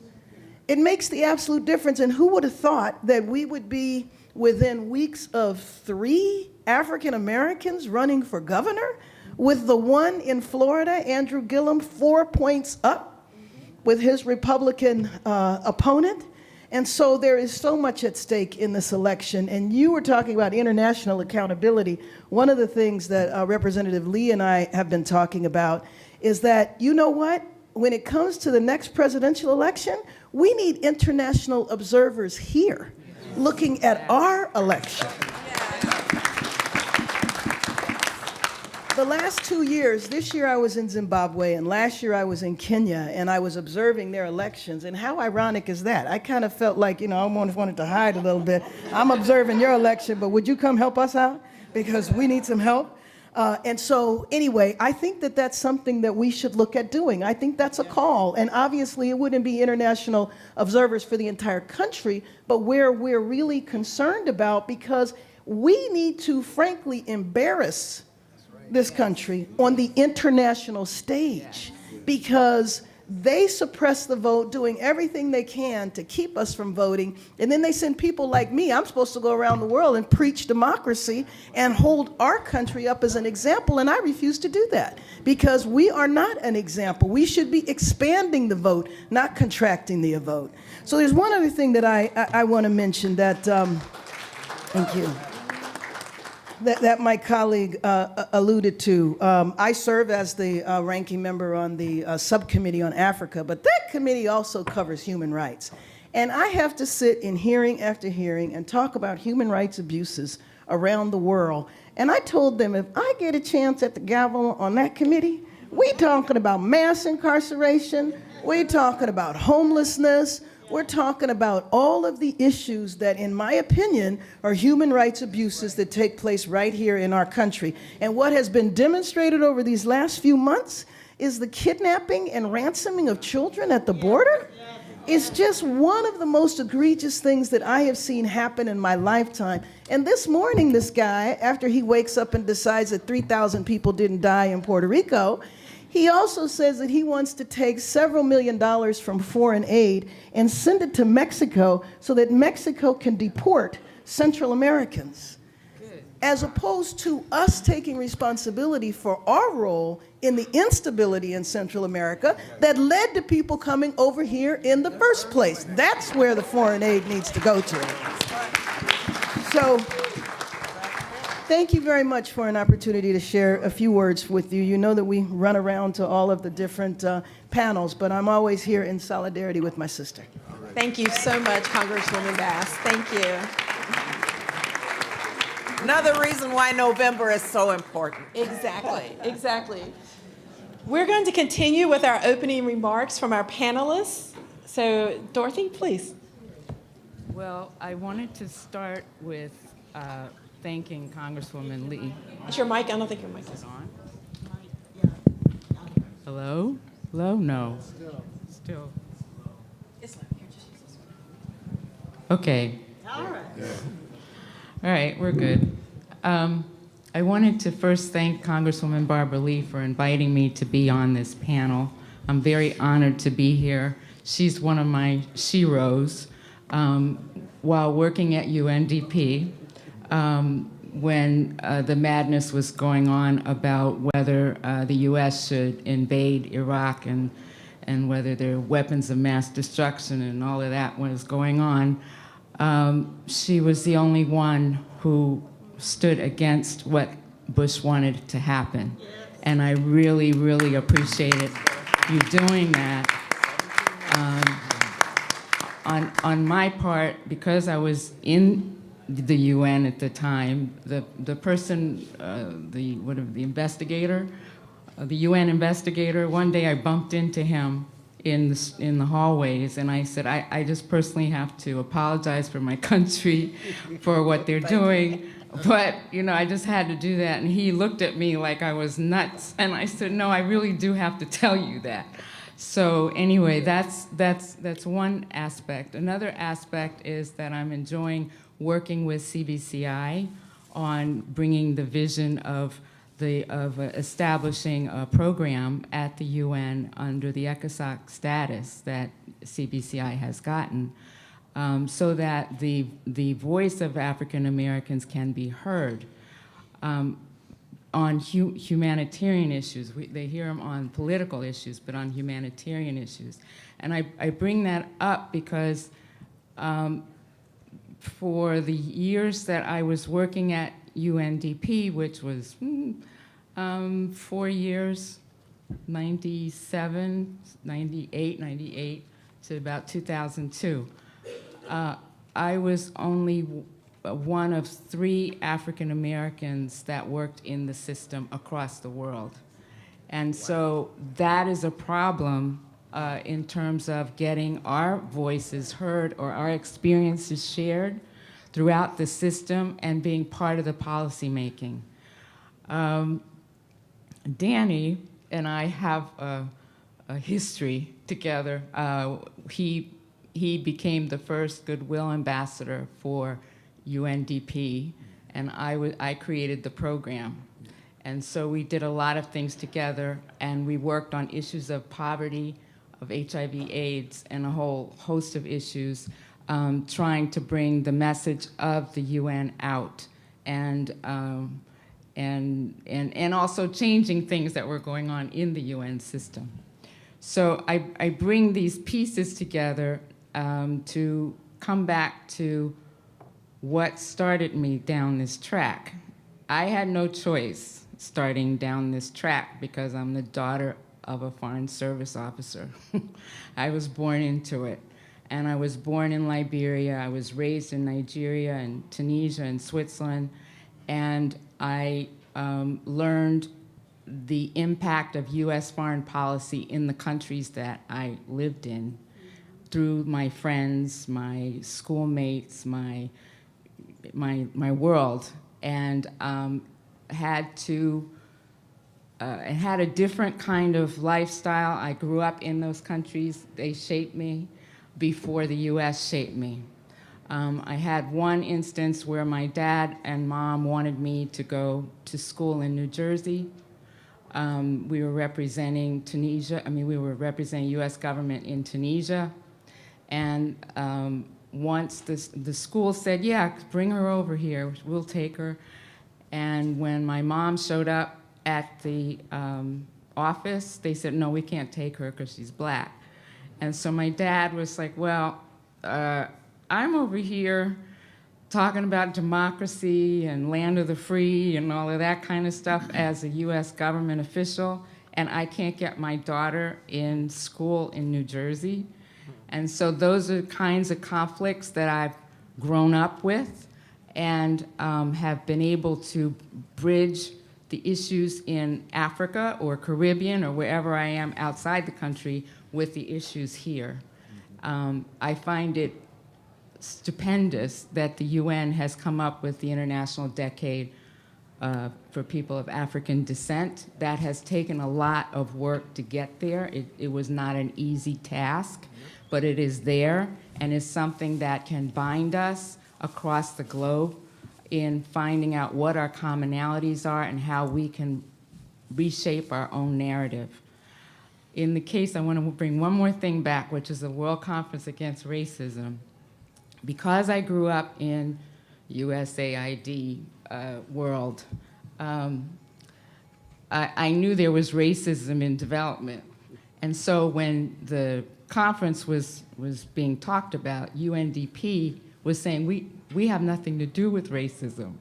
It makes the absolute difference. And who would have thought that we would be within weeks of 3 African Americans running for governor, with the one in Florida, Andrew Gillum, 4 points up with his Republican opponent. And so there is so much at stake in this election. And you were talking about international accountability. One of the things that Representative Lee and I have been talking about is that, you know what? When it comes to the next presidential election, we need international observers here looking at our election. The last 2 years, this year I was in Zimbabwe, and last year I was in Kenya, and I was observing their elections. And how ironic is that? I kind of felt like, you know, I almost wanted to hide a little bit. I'm observing your election, but would you come help us out? Because we need some help. And so anyway, I think that that's something that we should look at doing. I think that's a call. And obviously it wouldn't be international observers for the entire country, but where we're really concerned about, because we need to frankly embarrass this country on the international stage, because they suppress the vote, doing everything they can to keep us from voting. And then they send people like me. I'm supposed to go around the world and preach democracy and hold our country up as an example, and I refuse to do that, because we are not an example. We should be expanding the vote, not contracting the vote. So there's one other thing that I want to mention that, thank you, that my colleague alluded to. I serve as the ranking member on the subcommittee on Africa, but that committee also covers human rights. And I have to sit in hearing after hearing and talk about human rights abuses around the world. And I told them, if I get a chance at the gavel on that committee, we talking about mass incarceration, we talking about homelessness, we're talking about all of the issues that, in my opinion, are human rights abuses that take place right here in our country. And what has been demonstrated over these last few months is the kidnapping and ransoming of children at the border. It's just one of the most egregious things that I have seen happen in my lifetime. And this morning, this guy, after he wakes up and decides that 3,000 people didn't die in Puerto Rico, He also says that he wants to take several $1,000,000 from foreign aid and send it to Mexico so that Mexico can deport Central Americans, as opposed to us taking responsibility for our role in the instability in Central America that led to people coming over here in the first place. That's where the foreign aid needs to go to. So, thank you very much for an opportunity to share a few words with you. You know that we run around to all of the different panels, but I'm always here in solidarity with my sister. Thank you so much, Congresswoman Bass. Thank you. Another reason why November is so important. Exactly, exactly. We're going to continue with our opening remarks from our panelists. So, Dorothy, please. Well, I wanted to start with thanking Congresswoman Lee. Is your mic? I don't think your mic is on. Hello? Hello? No. Still. Okay. All right. All right, we're good. I wanted to first thank Congresswoman Barbara Lee for inviting me to be on this panel. I'm very honored to be here. She's one of my sheroes. While working at UNDP, when the madness was going on about whether the US should invade Iraq and whether there were weapons of mass destruction and all of that was going on, she was the only one who stood against what Bush wanted to happen. And I really, really appreciated you doing that. On my part, because I was in the UN at the time, the person, the investigator, the UN investigator, one day I bumped into him in the hallways, and I said, I just personally have to apologize for my country for what they're doing, but I just had to do that. And he looked at me like I was nuts, and I said, no, I really do have to tell you that. So anyway, that's one aspect. Another aspect is that I'm enjoying working with CBCI on bringing the vision of establishing a program at the UN under the ECOSOC status that CBCI has gotten, so that the voice of African Americans can be heard. On humanitarian issues. They hear them on political issues, but on humanitarian issues. And I bring that up because for the years that I was working at UNDP, which was 4 years, 97, 98 to about 2002, I was only one of 3 African Americans that worked in the system across the world. And so that is a problem in terms of getting our voices heard or our experiences shared throughout the system and being part of the policy making. Danny and I have a history together. He became the first Goodwill Ambassador for UNDP, and I created the program. And so we did a lot of things together, and we worked on issues of poverty, of HIV/AIDS, and a whole host of issues, trying to bring the message of the UN out, and also changing things that were going on in the UN system. So I bring these pieces together to come back to what started me down this track. I had no choice starting down this track because I'm the daughter of a Foreign Service officer. I was born into it. And I was born in Liberia. I was raised in Nigeria and Tunisia and Switzerland. And I learned the impact of US foreign policy in the countries that I lived in through my friends, my schoolmates, my world, and had a different kind of lifestyle. I grew up in those countries. They shaped me before the US shaped me. I had one instance where my dad and mom wanted me to go to school in New Jersey. We were representing Tunisia. We were representing U.S. government in Tunisia. And once the school said, yeah, bring her over here, we'll take her. And when my mom showed up at the office, they said, no, we can't take her because she's black. And so my dad was like, well, I'm over here talking about democracy and land of the free and all of that kind of stuff as a U.S. government official, and I can't get my daughter in school in New Jersey. And so those are kinds of conflicts that I've grown up with and have been able to bridge the issues in Africa or Caribbean or wherever I am outside the country with the issues here. I find it stupendous that the UN has come up with the International Decade for People of African Descent. That has taken a lot of work to get there. It was not an easy task, but it is there and is something that can bind us across the globe in finding out what our commonalities are and how we can reshape our own narrative. In the case, I want to bring one more thing back, which is the World Conference Against Racism. Because I grew up in USAID world, I knew there was racism in development. And so when the conference was being talked about, UNDP was saying, we have nothing to do with racism.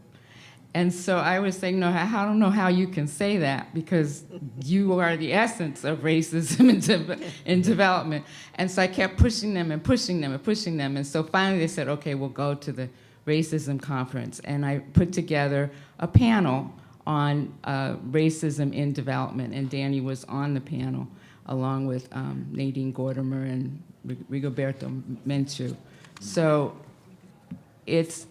And so I was saying, no, I don't know how you can say that because you are the essence of racism in development. And so I kept pushing them and pushing them and pushing them. And so finally they said, okay, we'll go to the racism conference. And I put together a panel on racism in development. And Danny was on the panel along with Nadine Gordimer and Rigoberto Menchu. So it's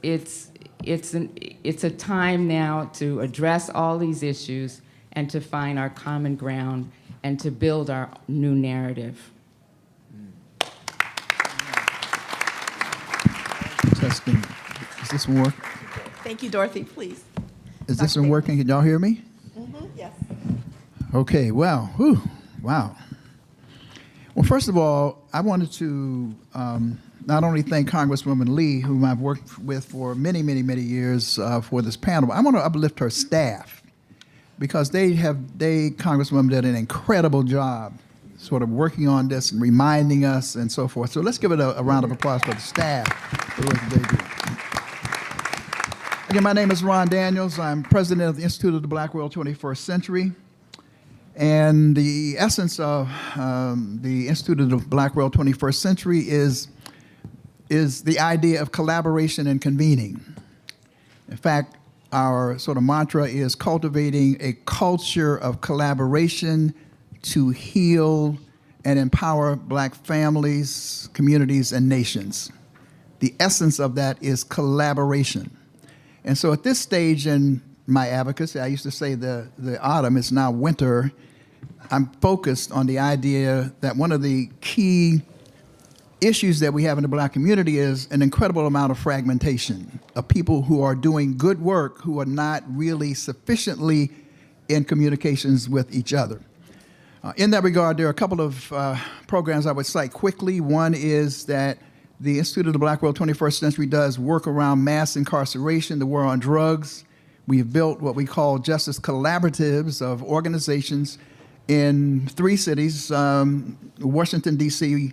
a time now to address all these issues and to find our common ground and to build our new narrative. Testing. Is this one working? Thank you, Dorothy, please. Is this one working? Can y'all hear me? Yes. Okay, wow. Whew. Wow. Well, first of all, I wanted to not only thank Congresswoman Lee, whom I've worked with for many, many, many years for this panel, but I want to uplift her staff because Congresswoman did an incredible job sort of working on this and reminding us and so forth. So let's give it a round of applause for the staff for the work that they do. Again, my name is Ron Daniels. I'm president of the Institute of the Black World 21st Century. And the essence of the Institute of the Black World 21st Century is the idea of collaboration and convening. In fact, our sort of mantra is cultivating a culture of collaboration to heal and empower black families, communities, and nations. The essence of that is collaboration. And so at this stage in my advocacy, I used to say the autumn is now winter. I'm focused on the idea that one of the key issues that we have in the black community is an incredible amount of fragmentation of people who are doing good work who are not really sufficiently in communications with each other. In that regard, there are a couple of programs I would cite quickly. One is that the Institute of the Black World 21st Century does work around mass incarceration, the war on drugs. We've built what we call justice collaboratives of organizations in 3 cities, Washington, D.C.,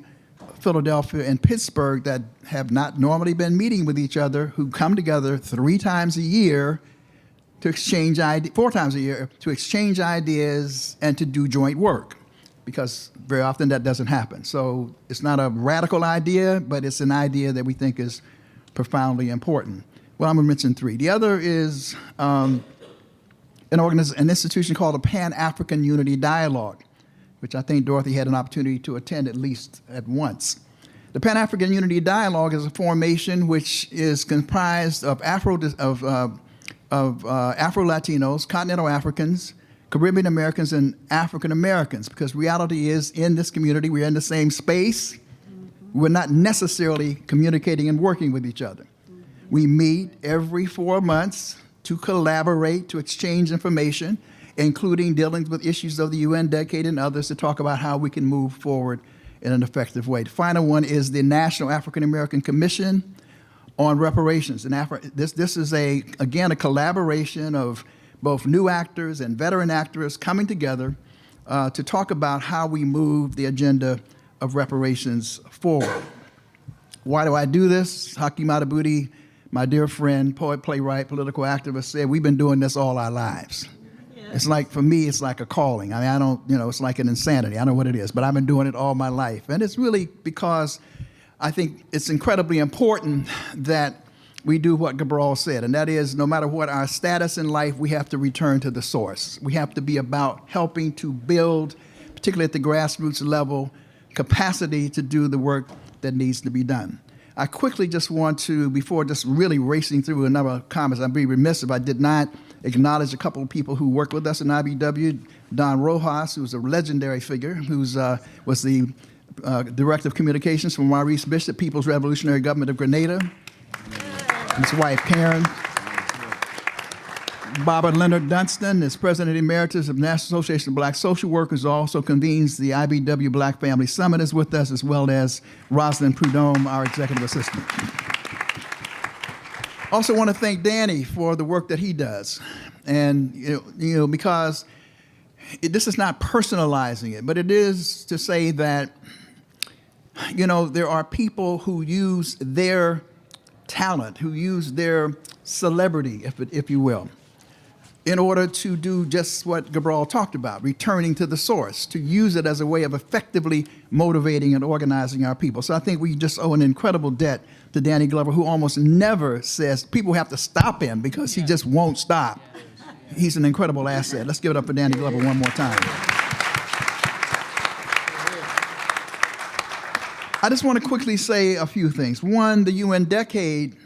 Philadelphia, and Pittsburgh, that have not normally been meeting with each other, who come together 3 times a year to exchange 4 times a year to exchange ideas and to do joint work, because very often that doesn't happen. So it's not a radical idea, but it's an idea that we think is profoundly important. Well, I'm going to mention 3. The other is an institution called the Pan-African Unity Dialogue, which I think Dorothy had an opportunity to attend at least at once. The Pan-African Unity Dialogue is a formation which is comprised of Afro-Latinos, continental Africans, Caribbean Americans, and African Americans, because reality is in this community, we're in the same space. We're not necessarily communicating and working with each other. We meet every 4 months to collaborate, to exchange information, including dealing with issues of the UN decade and others, to talk about how we can move forward in an effective way. The final one is the National African American Commission on Reparations. This is, again, a collaboration of both new actors and veteran actors coming together to talk about how we move the agenda of reparations forward. Why do I do this? Hakeem Adabuti, my dear friend, poet, playwright, political activist, said we've been doing this all our lives. It's like, for me, it's like a calling. I mean, I don't, it's like an insanity. I don't know what it is, but I've been doing it all my life. And it's really because I think it's incredibly important that we do what Cabral said, and that is, no matter what our status in life, we have to return to the source. We have to be about helping to build, particularly at the grassroots level, capacity to do the work that needs to be done. I quickly just want to, before just really racing through a number of comments, I'd be remiss if I did not acknowledge a couple of people who work with us in IBW. Don Rojas, who's a legendary figure, who's was the Director of Communications for Maurice Bishop, People's Revolutionary Government of Grenada. His wife, Karen. Barbara Leonard Dunstan is President Emeritus of the National Association of Black Social Workers, also convenes the IBW Black Family Summit, is with us, as well as Rosalind Prudhomme, our Executive Assistant. Also want to thank Danny for the work that he does. And, because this is not personalizing it, but it is to say that, there are people who use their talent, who use their celebrity, if you will, in order to do just what Cabral talked about, returning to the source, to use it as a way of effectively motivating and organizing our people. So I think we just owe an incredible debt to Danny Glover, who almost never says, people have to stop him because he just won't stop. He's an incredible asset. Let's give it up for Danny Glover one more time. I just want to quickly say a few things. One, the UN decade,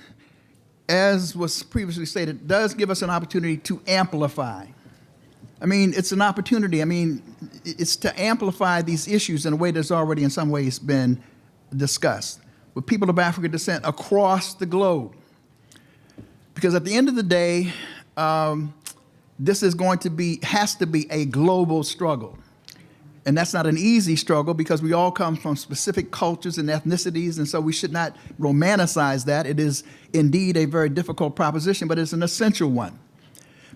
as was previously stated, does give us an opportunity to amplify. I mean, it's an opportunity. I mean, it's to amplify these issues in a way that's already in some ways been discussed with people of African descent across the globe. Because at the end of the day, this is has to be a global struggle. And that's not an easy struggle because we all come from specific cultures and ethnicities, and so we should not romanticize that. It is indeed a very difficult proposition, but it's an essential one.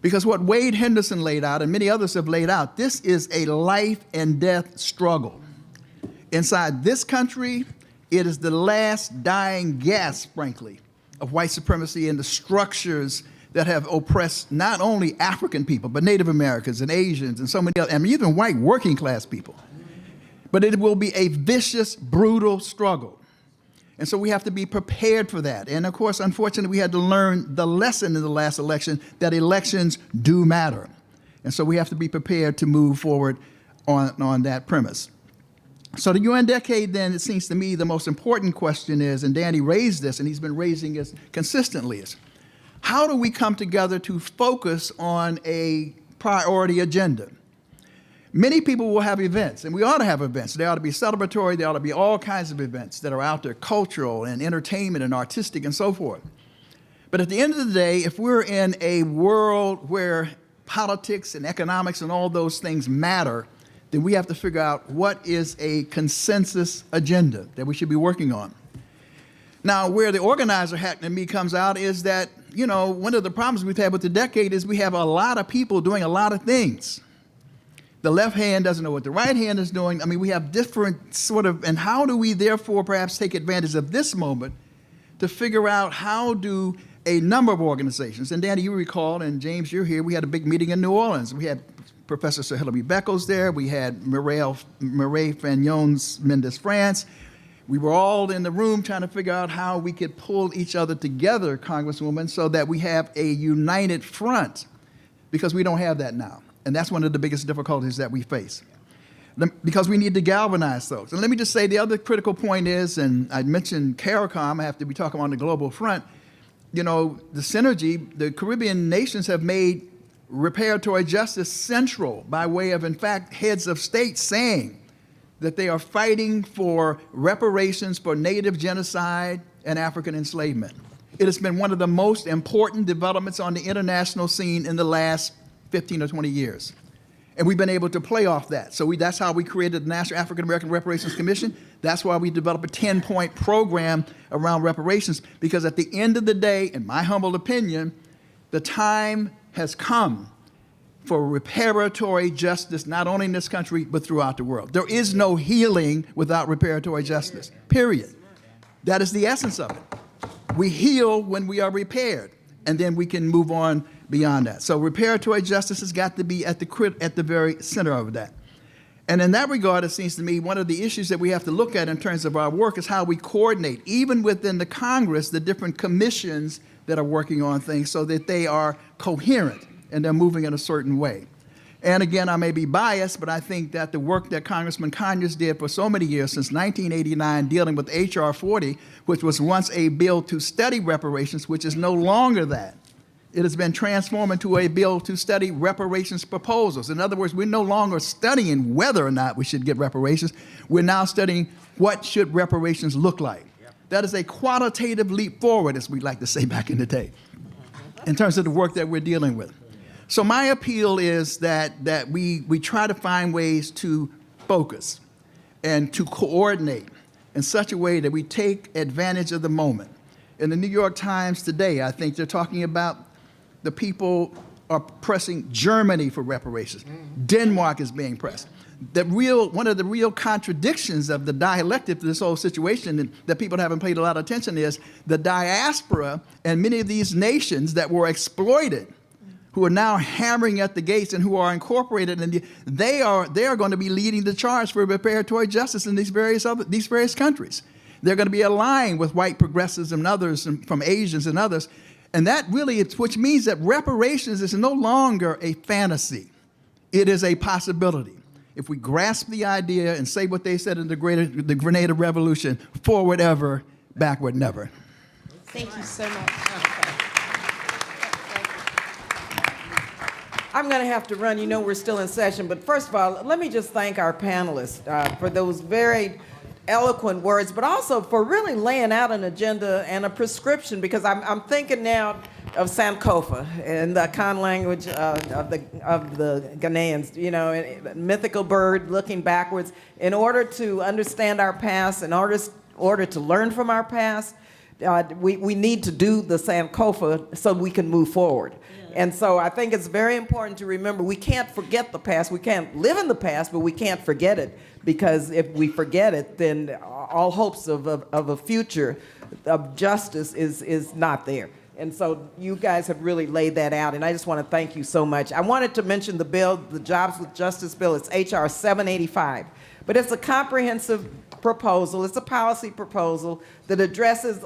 Because what Wade Henderson laid out, and many others have laid out, this is a life and death struggle. Inside this country, it is the last dying gasp, frankly, of white supremacy and the structures that have oppressed not only African people, but Native Americans and Asians and so many others, and even white working class people. But it will be a vicious, brutal struggle. And so we have to be prepared for that. And of course, unfortunately, we had to learn the lesson in the last election that elections do matter. And so we have to be prepared to move forward on that premise. So the UN decade, then, it seems to me the most important question is, and Danny raised this, and he's been raising it consistently, is how do we come together to focus on a priority agenda? Many people will have events, and we ought to have events. They ought to be celebratory. There ought to be all kinds of events that are out there, cultural and entertainment and artistic and so forth. But at the end of the day, if we're in a world where politics and economics and all those things matter, then we have to figure out what is a consensus agenda that we should be working on. Now, where the organizer hack in me comes out is that, one of the problems we've had with the decade is we have a lot of people doing a lot of things. The left hand doesn't know what the right hand is doing. I mean, we have different and how do we therefore perhaps take advantage of this moment to figure out how do a number of organizations, and Danny, you recall, and James, you're here, we had a big meeting in New Orleans. We had Professor Sir Hilary Beckles there. We had Mireille Fagnon-Mendes France. We were all in the room trying to figure out how we could pull each other together, Congresswoman, so that we have a united front, because we don't have that now. And that's one of the biggest difficulties that we face, because we need to galvanize those. And let me just say the other critical point is, and I mentioned CARICOM, I have to be talking on the global front, the synergy, the Caribbean nations have made reparatory justice central by way of, in fact, heads of state saying that they are fighting for reparations for Native genocide and African enslavement. It has been one of the most important developments on the international scene in the last 15 or 20 years. And we've been able to play off that. So that's how we created the National African American Reparations Commission. That's why we developed a 10-point program around reparations, because at the end of the day, in my humble opinion, the time has come for reparatory justice, not only in this country, but throughout the world. There is no healing without reparatory justice, period. That is the essence of it. We heal when we are repaired, and then we can move on beyond that. So reparatory justice has got to be at the very center of that. And in that regard, it seems to me one of the issues that we have to look at in terms of our work is how we coordinate, even within the Congress, the different commissions that are working on things so that they are coherent and they're moving in a certain way. And again, I may be biased, but I think that the work that Congressman Conyers did for so many years, since 1989, dealing with H.R. 40, which was once a bill to study reparations, which is no longer that. It has been transformed into a bill to study reparations proposals. In other words, we're no longer studying whether or not we should get reparations. We're now studying what should reparations look like. That is a qualitative leap forward, as we like to say back in the day, in terms of the work that we're dealing with. So my appeal is that we try to find ways to focus and to coordinate in such a way that we take advantage of the moment. In the New York Times today, I think they're talking about the people are pressing Germany for reparations. Denmark is being pressed. One of the real contradictions of the dialectic of this whole situation that people haven't paid a lot of attention is the diaspora and many of these nations that were exploited, who are now hammering at the gates and who are incorporated, and they are going to be leading the charge for reparatory justice in these various countries. They're going to be aligned with white progressives and others, and from Asians and others, and that really, which means that reparations is no longer a fantasy. It is a possibility. If we grasp the idea and say what they said in the Grenada Revolution, forward ever, backward never. Thank you so much. I'm going to have to run. You know we're still in session. But first of all, let me just thank our panelists for those very eloquent words, but also for really laying out an agenda and a prescription, because I'm thinking now of Sankofa in the Kan language of the Ghanaians, you know, a mythical bird looking backwards. In order to understand our past, in order to learn from our past, we need to do the Sankofa so we can move forward. And so I think it's very important to remember we can't forget the past. We can't live in the past, but we can't forget it, because if we forget it, then all hopes of a future of justice is not there. And so you guys have really laid that out, and I just want to thank you so much. I wanted to mention the bill, the Jobs with Justice bill. It's H.R. 785, but it's a comprehensive proposal. It's a policy proposal that addresses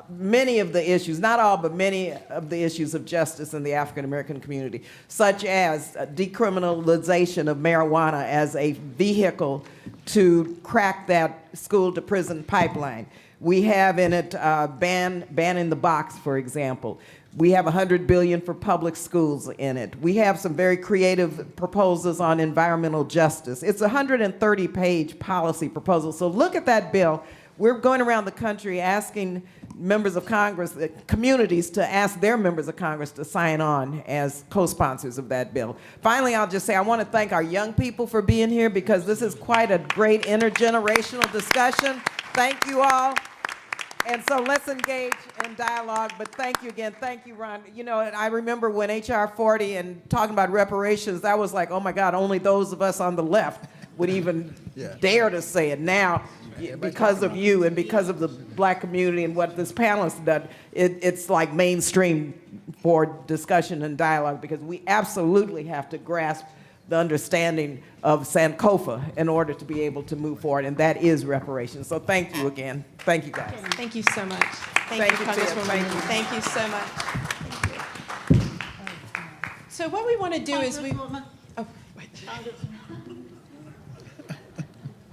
many of the issues, not all, but many of the issues of justice in the African American community, such as decriminalization of marijuana as a vehicle to crack that school to prison pipeline. We have in it banning the box, for example. We have $100 billion for public schools in it. We have some very creative proposals on environmental justice. It's a 130-page policy proposal. So look at that bill. We're going around the country asking members of Congress, communities, to ask their members of Congress to sign on as co-sponsors of that bill. Finally, I'll just say I want to thank our young people for being here, because this is quite a great intergenerational discussion. Thank you all. And so let's engage in dialogue, but thank you again. Thank you, Ron. You know, I remember when H.R. 40 and talking about reparations, that was like, oh my God, only those of us on the left would even dare to say it. Now, because of you and because of the black community and what this panel has done, it's like mainstream for discussion and dialogue, because we absolutely have to grasp the understanding of Sankofa in order to be able to move forward, and that is reparations. So thank you again. Thank you, guys. Thank you so much. Thank you, Tim. Congresswoman. Thank you. Thank you so much. Thank you. So what we want to do is we... Oh, wait.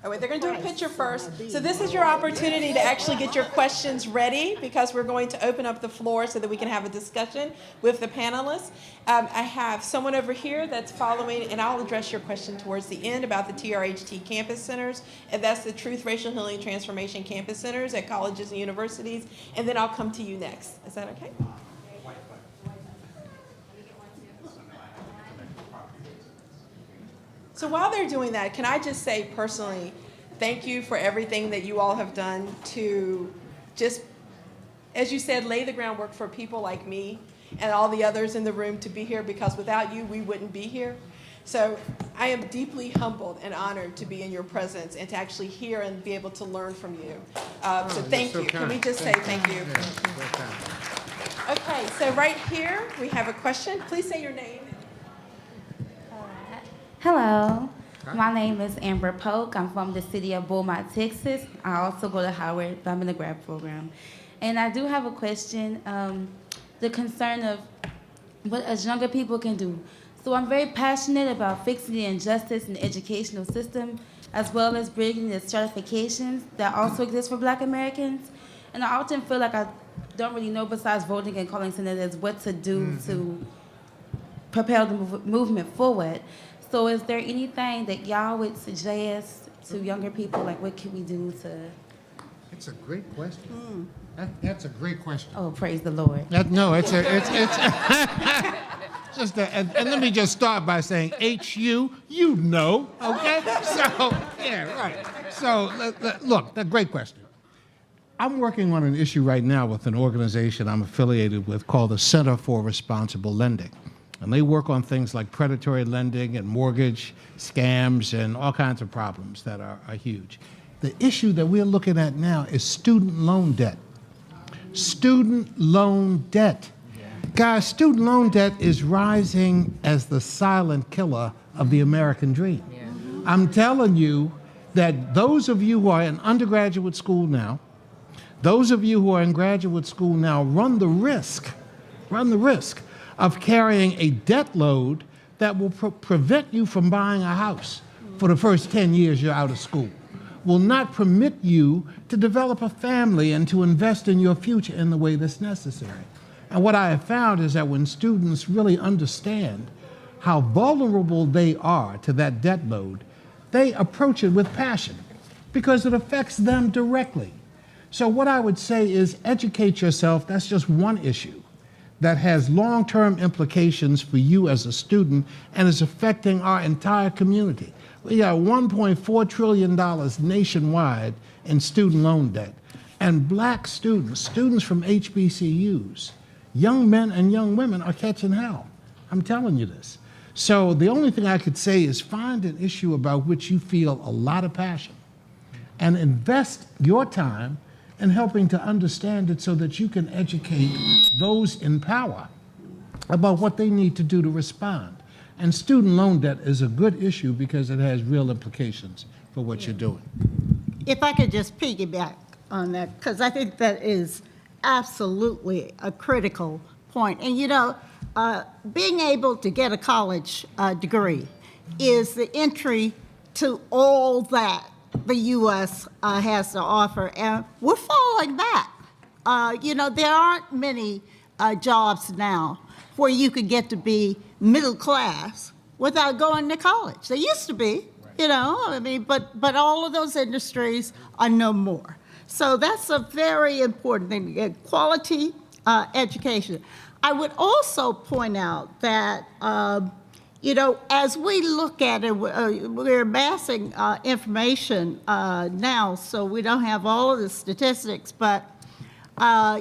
Oh, wait, they're going to do a picture first. So this is your opportunity to actually get your questions ready because we're going to open up the floor so that we can have a discussion with the panelists. I have someone over here that's following, and I'll address your question towards the end about the TRHT campus centers, and that's the Truth, Racial Healing, and Transformation campus centers at colleges and universities, and then I'll come to you next. Is that okay? So while they're doing that, can I just say personally, thank you for everything that you all have done to just, as you said, lay the groundwork for people like me and all the others in the room to be here, because without you, we wouldn't be here. So I am deeply humbled and honored to be in your presence and to actually hear and be able to learn from you. So thank you. Can we just say thank you? Okay, so right here, we have a question. Please say your name. Hello, my name is Amber Polk. I'm from the city of Beaumont, Texas. I also go to Howard, but I'm in the grad program. And I do have a question, the concern of what us younger people can do. So I'm very passionate about fixing the injustice in the educational system, as well as bringing the certifications that also exist for Black Americans. And I often feel like I don't really know, besides voting and calling senators, what to do to propel the movement forward. So is there anything that y'all would suggest to younger people, like what can we do to? It's a great question. That's a great question. Oh, praise the Lord. No, it's just and let me just start by saying, HU, you know, okay? So, yeah, right. So, look, a great question. I'm working on an issue right now with an organization I'm affiliated with called the Center for Responsible Lending. And they work on things like predatory lending and mortgage scams and all kinds of problems that are huge. The issue that we're looking at now is student loan debt. Student loan debt. Guys, student loan debt is rising as the silent killer of the American dream. I'm telling you that those of you who are in undergraduate school now, those of you who are in graduate school now run the risk of carrying a debt load that will prevent you from buying a house for the first 10 years you're out of school, will not permit you to develop a family and to invest in your future in the way that's necessary. And what I have found is that when students really understand how vulnerable they are to that debt load, they approach it with passion because it affects them directly. So what I would say is educate yourself. That's just one issue that has long-term implications for you as a student and is affecting our entire community. We got $1.4 trillion nationwide in student loan debt. And Black students from HBCUs, young men and young women are catching hell. I'm telling you this. So the only thing I could say is find an issue about which you feel a lot of passion and invest your time in helping to understand it so that you can educate those in power about what they need to do to respond. And student loan debt is a good issue because it has real implications for what you're doing. If I could just piggyback on that, because I think that is absolutely a critical point. And you know, being able to get a college degree is the entry to all that the U.S. Has to offer, and we're falling back. You know, there aren't many jobs now where you could get to be middle class without going to college. There used to be, you know, I mean, but all of those industries are no more. So that's a very important thing to get quality education. I would also point out that you know, as we look at it, we're amassing information now, so we don't have all of the statistics, but,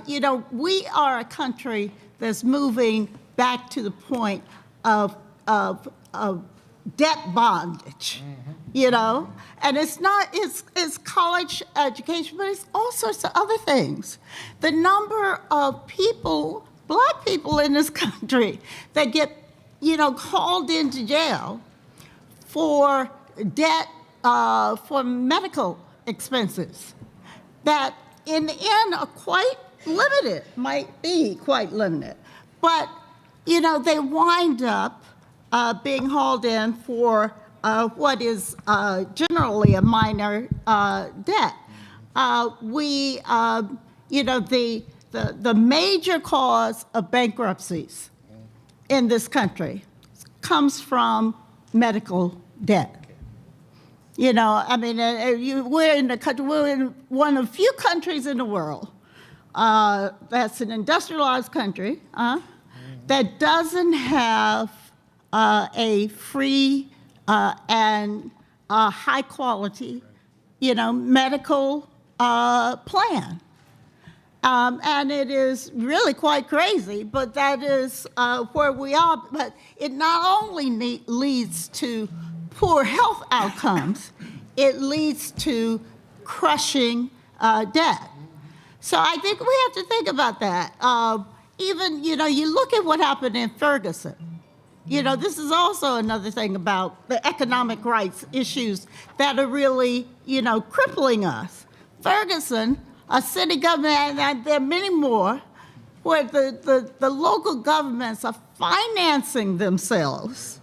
you know, we are a country that's moving back to the point of debt bondage, you know? And it's not, it's college education, but it's all sorts of other things. The number of people, Black people in this country that get, you know, called into jail for debt for medical expenses that in the end are quite limited, might be quite limited. But, you know, they wind up being hauled in for what is generally a minor debt. The major cause of bankruptcies in this country comes from medical debt. You know, I mean, we're in one of few countries in the world that's an industrialized country that doesn't have a free and high quality, medical plan. And it is really quite crazy, but that is where we are. But it not only leads to poor health outcomes, it leads to crushing debt. So I think we have to think about that. Even, you look at what happened in Ferguson. This is also another thing about the economic rights issues that are really, crippling us. Ferguson, a city government, and there are many more, where the local governments are financing themselves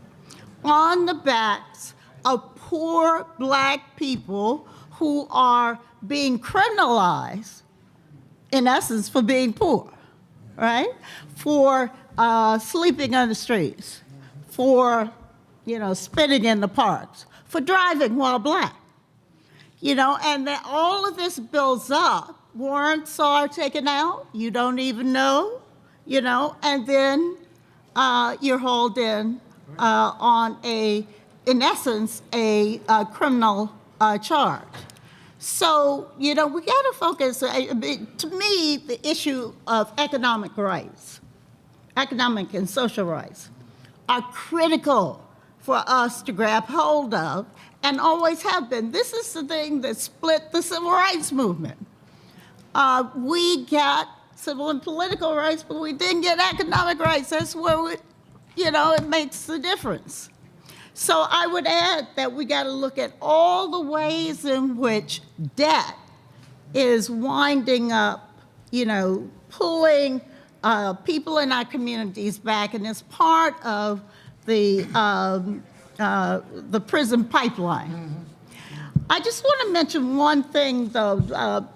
on the backs of poor black people who are being criminalized, in essence, for being poor, right? For sleeping on the streets, for, spitting in the parks, for driving while black. And then all of this builds up. Warrants are taken out. You don't even know, and then you're hauled in on in essence, a criminal charge. So, we got to focus. To me, the issue of economic rights, economic and social rights, are critical for us to grab hold of, and always have been. This is the thing that split the civil rights movement. We got civil and political rights, but we didn't get economic rights. That's where it makes the difference. So I would add that we got to look at all the ways in which debt is winding up, pulling people in our communities back, and it's part of the prison pipeline. Mm-hmm. I just want to mention one thing, though,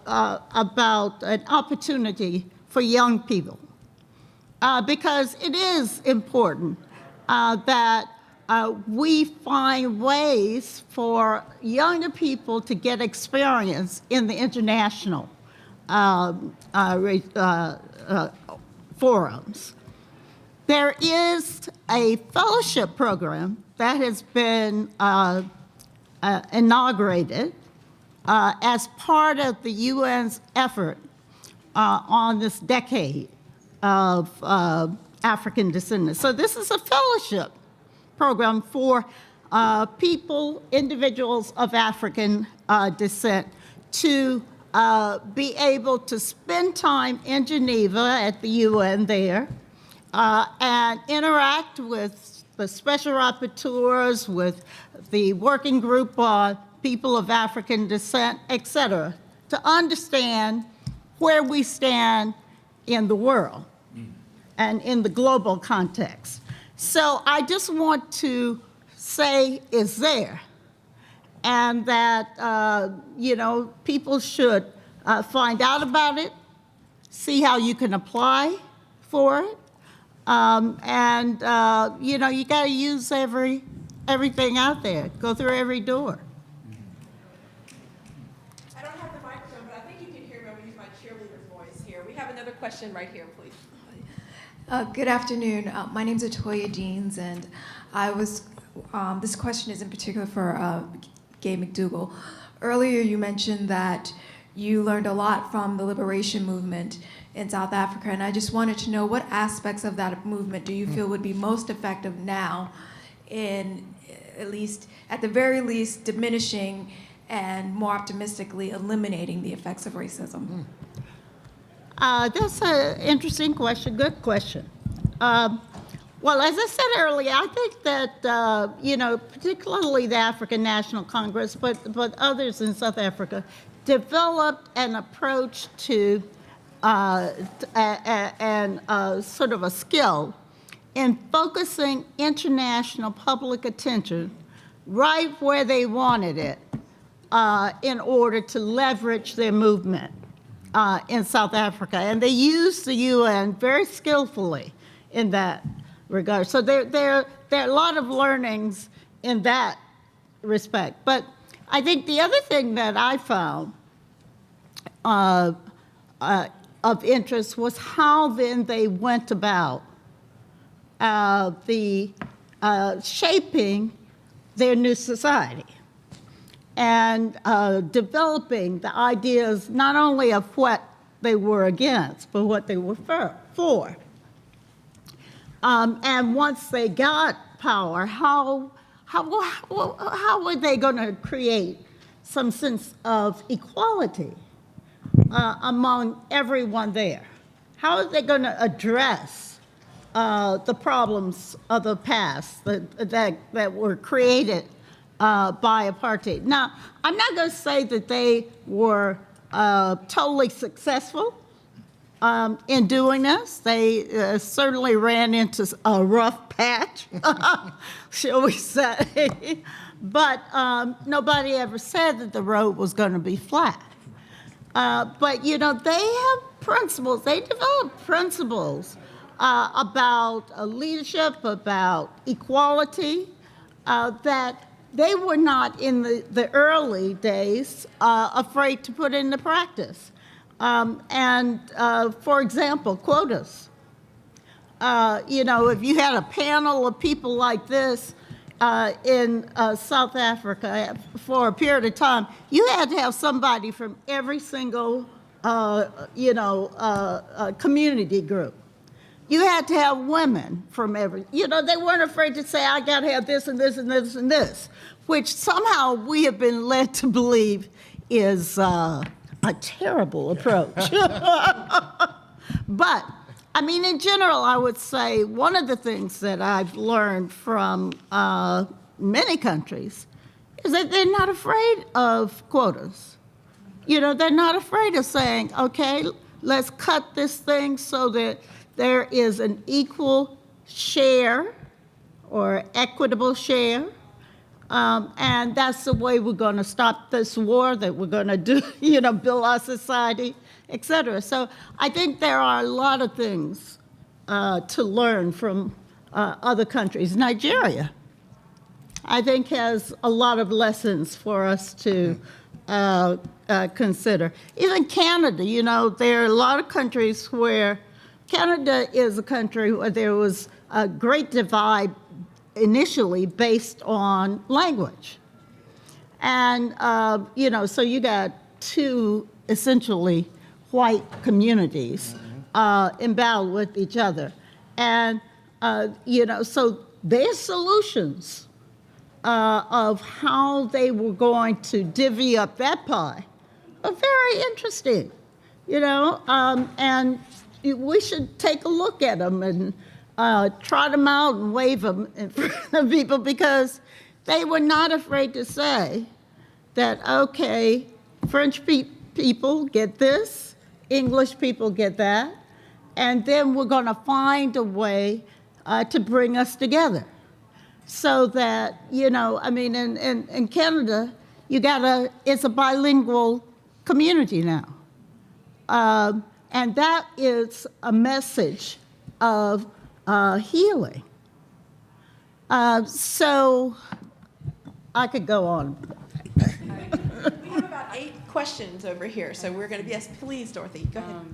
about an opportunity for young people, because it is important that we find ways for younger people to get experience in the international forums. There is a fellowship program that has been inaugurated as part of the UN's effort on this decade of African descendants. So this is a fellowship program for people, individuals of African descent, to be able to spend time in Geneva at the UN there and interact with the special rapporteurs, with the working group on people of African descent, et cetera, to understand where we stand in the world and in the global context. So I just want to say it's there, and that, people should find out about it, see how you can apply for it, and you got to use everything out there, go through every door. I don't have the microphone, but I think you can hear me. I'm going to use my cheerleader voice here. We have another question right here, please. Good afternoon. My name is Atoya Deans, and this question is in particular for Gay McDougall. Earlier you mentioned that you learned a lot from the liberation movement in South Africa, and I just wanted to know what aspects of that movement do you feel would be most effective now in, at the very least, diminishing and more optimistically eliminating the effects of racism? That's an interesting question, good question. Well, as I said earlier, I think that, particularly the African National Congress, but others in South Africa, developed an approach to and sort of a skill in focusing international public attention right where they wanted it in order to leverage their movement in South Africa. And they used the UN very skillfully in that regard. So there are a lot of learnings in that respect. But I think the other thing that I found of interest was how then they went about shaping their new society and developing the ideas not only of what they were against, but what they were for. And once they got power, how were they going to create some sense of equality among everyone there? How are they going to address the problems of the past that were created by apartheid? Now, I'm not going to say that they were totally successful in doing this. They certainly ran into a rough patch, shall we say. But nobody ever said that the road was going to be flat. But, you know, they have principles. They developed principles about leadership, about equality, that they were not in the early days afraid to put into practice. For example, quotas. You know, if you had a panel of people like this in South Africa for a period of time, you had to have somebody from every single, community group. You had to have women from every, they weren't afraid to say, I got to have this and this and this and this, which somehow we have been led to believe is a terrible approach. But, I mean, in general, I would say one of the things that I've learned from many countries is that they're not afraid of quotas. They're not afraid of saying, okay, let's cut this thing so that there is an equal share or equitable share. And that's the way we're going to stop this war, that we're going to do, build our society, et cetera. So I think there are a lot of things to learn from other countries. Nigeria, I think, has a lot of lessons for us to consider. Even Canada, there are a lot of countries where Canada is a country where there was a great divide initially based on language. And, so you got two essentially white communities in battle with each other. And, so their solutions of how they were going to divvy up that pie are very interesting, and we should take a look at them and trot them out and wave them in front of people, because they were not afraid to say that, okay, French people get this, English people get that, and then we're going to find a way to bring us together. So that, in Canada, it's a bilingual community now. And that is a message of healing. So I could go on. We have about 8 questions over here, so we're going to be, yes, please, Dorothy, go ahead.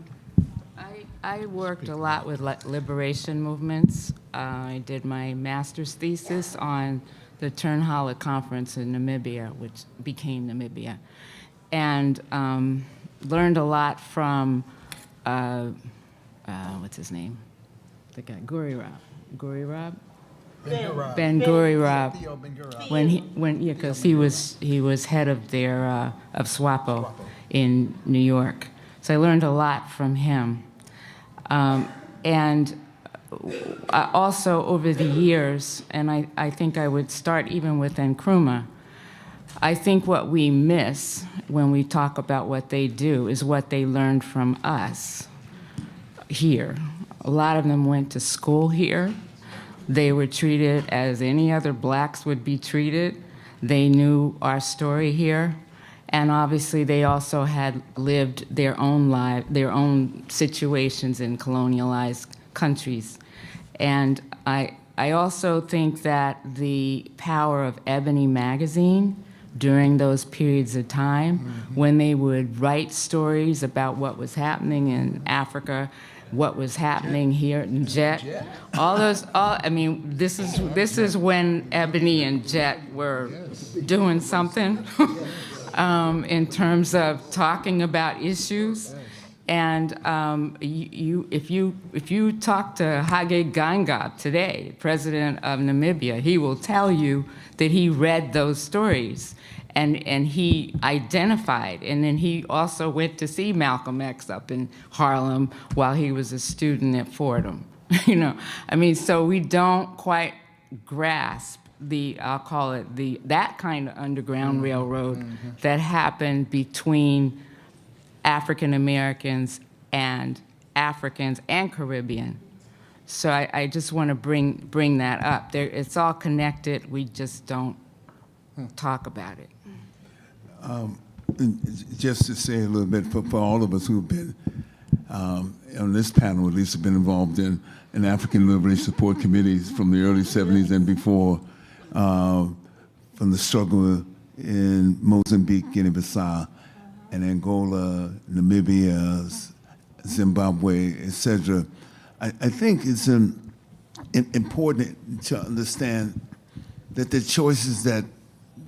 I worked a lot with liberation movements. I did my master's thesis on the Turnhout Conference in Namibia, which became Namibia, and learned a lot from, what's his name? The guy, Ben Gurirob. Because he was head of their of SWAPO in New York. So I learned a lot from him. And also over the years, and I think I would start even with Nkrumah, I think what we miss when we talk about what they do is what they learned from us here. A lot of them went to school here. They were treated as any other blacks would be treated. They knew our story here, and obviously they also had lived their own their own situations in colonialized countries. And I also think that the power of Ebony magazine during those periods of time, when they would write stories about what was happening in Africa, what was happening here in Jet, I mean, this is when Ebony and Jet were doing something in terms of talking about issues. And if you talk to Hage Geingob today, president of Namibia, he will tell you that he read those stories. And he identified, and then he also went to see Malcolm X up in Harlem while he was a student at Fordham. You know, I mean, so we don't quite grasp I'll call it that kind of underground railroad that happened between African Americans and Caribbean. So I just want to bring that up. It's all connected. We just don't talk about it. Just to say a little bit for all of us who've been on this panel, at least have been involved in African Liberation Support Committees from the early 70s and before, from the struggle in Mozambique, Guinea-Bissau, and Angola, Namibia, Zimbabwe, etc. I think it's important to understand that the choices that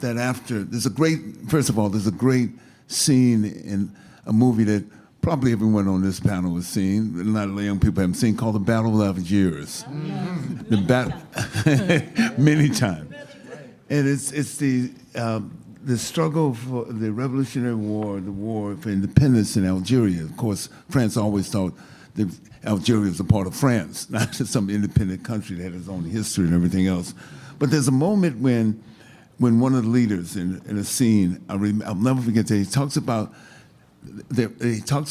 after, there's a great scene in a movie that probably everyone on this panel has seen, a lot of young people haven't seen, called The Battle of Algiers. Many times. And it's the struggle for the Revolutionary War, the war for independence in Algeria. Of course, France always thought that Algeria was a part of France, not just some independent country that had its own history and everything else. But there's a moment when one of the leaders in a scene, I'll never forget that, he talks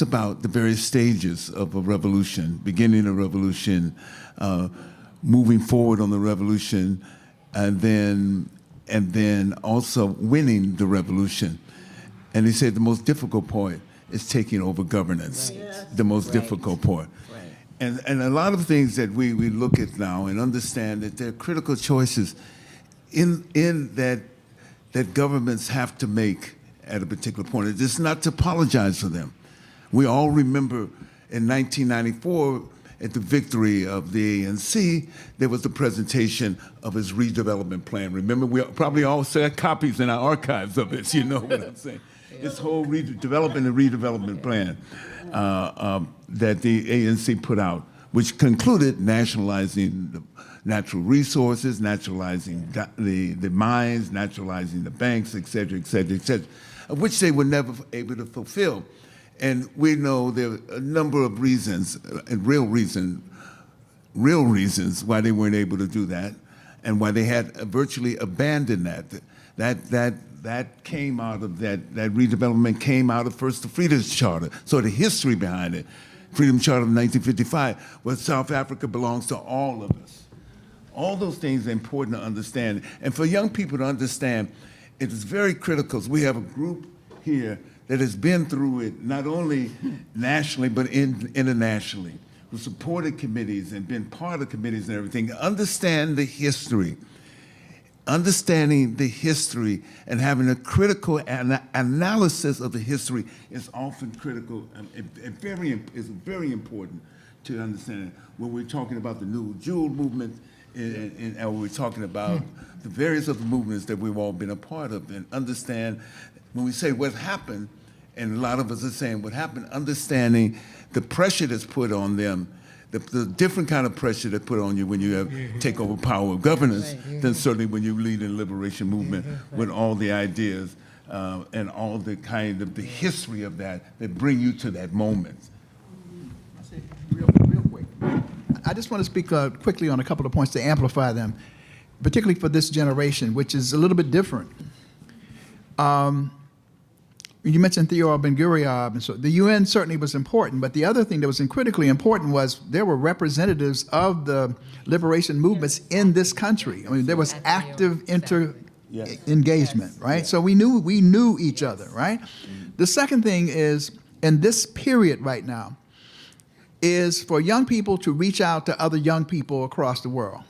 about the various stages of a revolution, beginning a revolution, moving forward on the revolution, and then also winning the revolution. And he said the most difficult part is taking over governance, the most difficult part. And a lot of things that we look at now and understand that there are critical choices in that governments have to make at a particular point. It's just not to apologize for them. We all remember in 1994, at the victory of the ANC, there was the presentation of his redevelopment plan. Remember, we probably all had copies in our archives of it, you know what I'm saying? This whole redevelopment plan that the ANC put out, which concluded nationalizing the natural resources, nationalizing the mines, nationalizing the banks, et cetera, which they were never able to fulfill. And we know there are a number of reasons, and real reasons why they weren't able to do that, and why they had virtually abandoned that. That came out of that redevelopment came out of first the Freedom Charter. So the history behind it, Freedom Charter of 1955, where South Africa belongs to all of us. All those things are important to understand. And for young people to understand, it is very critical. We have a group here that has been through it, not only nationally, but internationally, who supported committees and been part of committees and everything. Understand the history. Understanding the history and having a critical analysis of the history is often critical and is very important to understand. When we're talking about the New Jewel movement, and we're talking about the various other movements that we've all been a part of, and understand when we say what happened, and a lot of us are saying what happened, understanding the pressure that's put on them, the different kind of pressure that put on you when you have take over power of governance than certainly when you lead a liberation movement with all the ideas and all the kind of the history of that bring you to that moment. Real quick. I just want to speak quickly on a couple of points to amplify them, particularly for this generation, which is a little bit different. You mentioned Theo Ben-Gurion, and so the UN certainly was important, but the other thing that was critically important was there were representatives of the liberation movements in this country. I mean, there was active engagement, right? So we knew each other, right? The second thing is, in this period right now, is for young people to reach out to other young people across the world.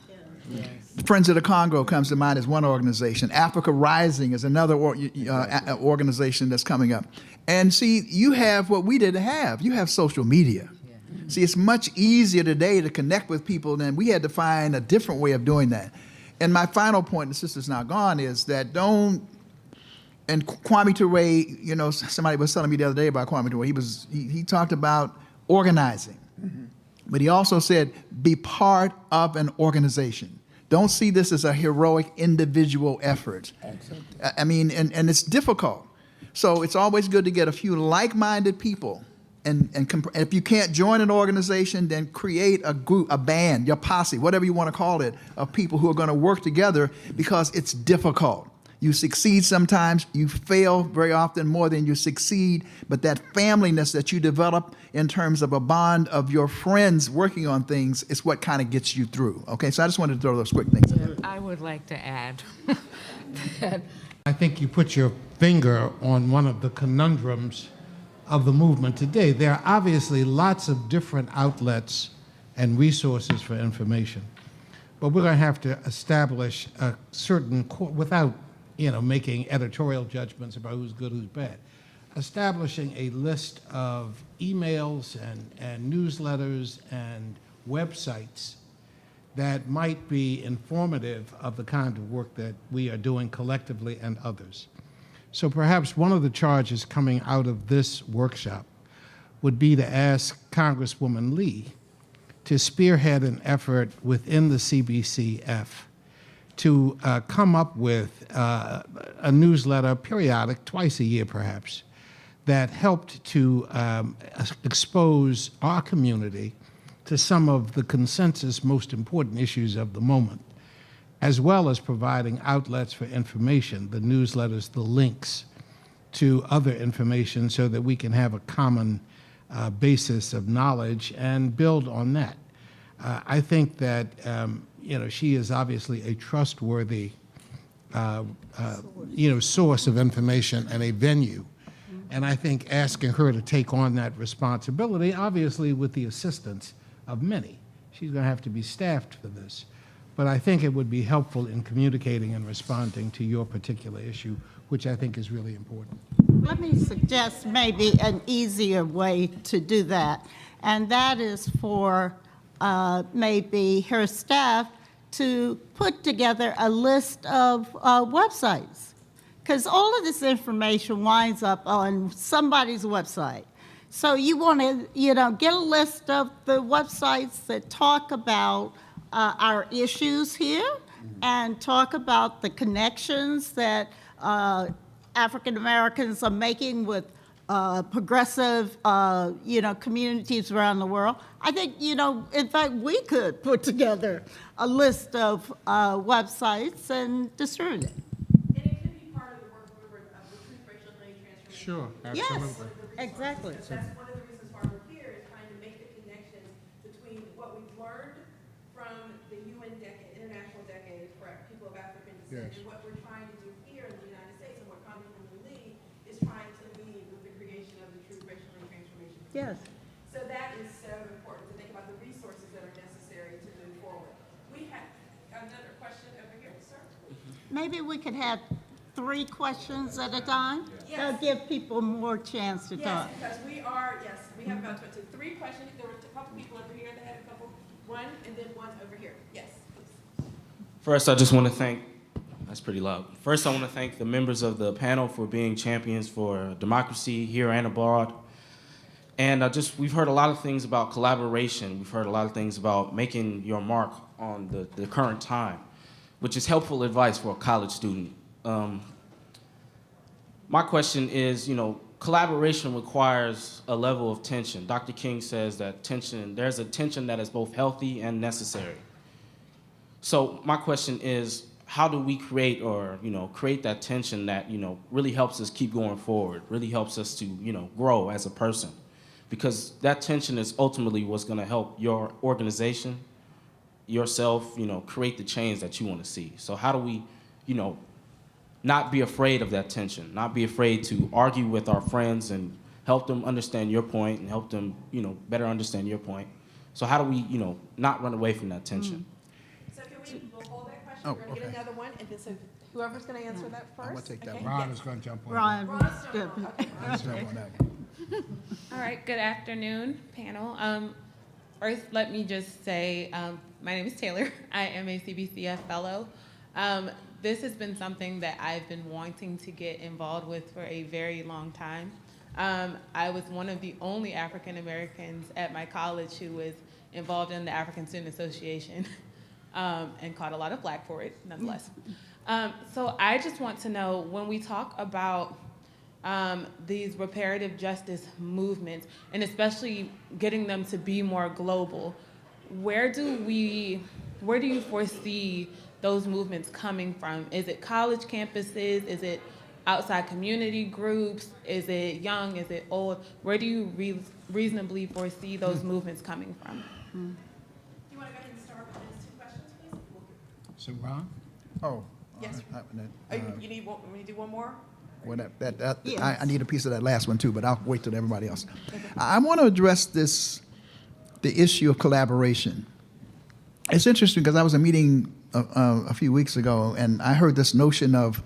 Friends of the Congo comes to mind as one organization. Africa Rising is another organization that's coming up. And see, you have what we didn't have. You have social media. See, it's much easier today to connect with people than we had to find a different way of doing that. And my final point, the sister's now gone, is that and Kwame Ture, somebody was telling me the other day about Kwame Ture. He talked about organizing, but he also said, be part of an organization. Don't see this as a heroic individual effort. I mean, and it's difficult. So it's always good to get a few like-minded people. And if you can't join an organization, then create a group, a band, your posse, whatever you want to call it, of people who are going to work together, because it's difficult. You succeed sometimes, you fail very often more than you succeed, but that familyness that you develop in terms of a bond of your friends working on things is what kind of gets you through. Okay, so I just wanted to throw those quick things in there. I would like to add that I think you put your finger on one of the conundrums of the movement today. There are obviously lots of different outlets and resources for information, but we're going to have to establish a certain, without making editorial judgments about who's good, who's bad, establishing a list of emails and newsletters and websites that might be informative of the kind of work that we are doing collectively and others. So perhaps one of the charges coming out of this workshop would be to ask Congresswoman Lee to spearhead an effort within the CBCF to come up with a newsletter, periodic, twice a year perhaps, that helped to expose our community to some of the consensus most important issues of the moment, as well as providing outlets for information, the newsletters, the links to other information, so that we can have a common basis of knowledge and build on that. I think that she is obviously a trustworthy source of information and a venue. And I think asking her to take on that responsibility, obviously with the assistance of many, she's going to have to be staffed for this. But I think it would be helpful in communicating and responding to your particular issue, which I think is really important. Let me suggest maybe an easier way to do that, and that is for maybe her staff to put together a list of websites, because all of this information winds up on somebody's website. So you want to, get a list of the websites that talk about our issues here, and talk about the connections that African Americans are making with progressive, communities around the world. I think, in fact, we could put together a list of websites and distribute it. And it could be part of the work of the Truth, Racial, and Transformation. Sure, absolutely. Yes, exactly. That's one of the reasons why we're here, is trying to make the connections between what we've learned from the UN decade, International Decade for people of African descent, Yes. and what we're trying to do here in the United States, and what Congresswoman Lee is trying to lead with the creation of the Truth, Racial, and Transformation. Yes. So that is so important to think about the resources that are necessary to move forward. We have another question over here, sir. Maybe we could have 3 questions at a time? Yes. That'll give people more chance to talk. Yes, because we have about 3 questions. There were a couple people over here that had a couple, one, and then one over here. Yes, please. First, I just want to thank, that's pretty loud. First, I want to thank the members of the panel for being champions for democracy here and abroad. And we've heard a lot of things about collaboration. We've heard a lot of things about making your mark on the current time, which is helpful advice for a college student. My question is, collaboration requires a level of tension. Dr. King says that there's a tension that is both healthy and necessary. So my question is, how do we create that tension that, really helps us keep going forward, really helps us to, grow as a person? Because that tension is ultimately what's going to help your organization, yourself, create the change that you want to see. So how do we, not be afraid of that tension, not be afraid to argue with our friends and help them understand your point and help them, better understand your point. So how do we, not run away from that tension? So we'll hold that question. Oh, We're gonna get another one, and then so whoever's gonna answer that first. I'm gonna take that okay? one. Ron is going to jump on. Ron, good. Let's jump on that one. All right, good afternoon, panel. First, let me just say, my name is Taylor. I am a CBCF fellow. This has been something that I've been wanting to get involved with for a very long time. I was one of the only African Americans at my college who was involved in the African Student Association and caught a lot of flack for it, nonetheless. So I just want to know, when we talk about these reparative justice movements, and especially getting them to be more global, where do you foresee those movements coming from? Is it college campuses? Is it outside community groups? Is it young? Is it old? Where do you reasonably foresee those movements coming from? You want to go ahead and start with those two questions, please? So, Ron? Oh. Yes. You need one, we do one more? Well, Yes. I need a piece of that last one too, but I'll wait till everybody else. I want to address the issue of collaboration. It's interesting because I was at a meeting a few weeks ago, and I heard this notion of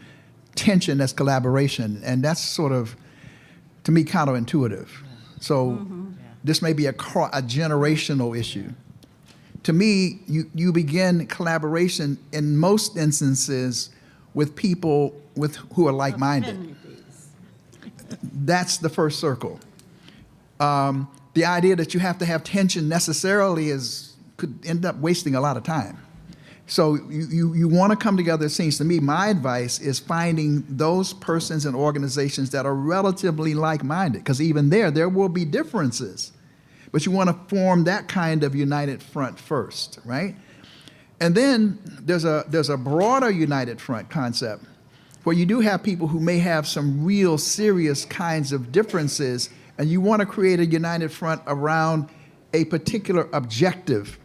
tension as collaboration, and that's sort of, to me, counterintuitive. So this may be a generational issue. To me, you begin collaboration in most instances with people who are like-minded. That's the first circle. The idea that you have to have tension necessarily could end up wasting a lot of time. So you want to come together, it seems to me. My advice is finding those persons and organizations that are relatively like-minded, because even there will be differences. But you want to form that kind of united front first, right? And then there's a broader united front concept where you do have people who may have some real serious kinds of differences, and you want to create a united front around a particular objective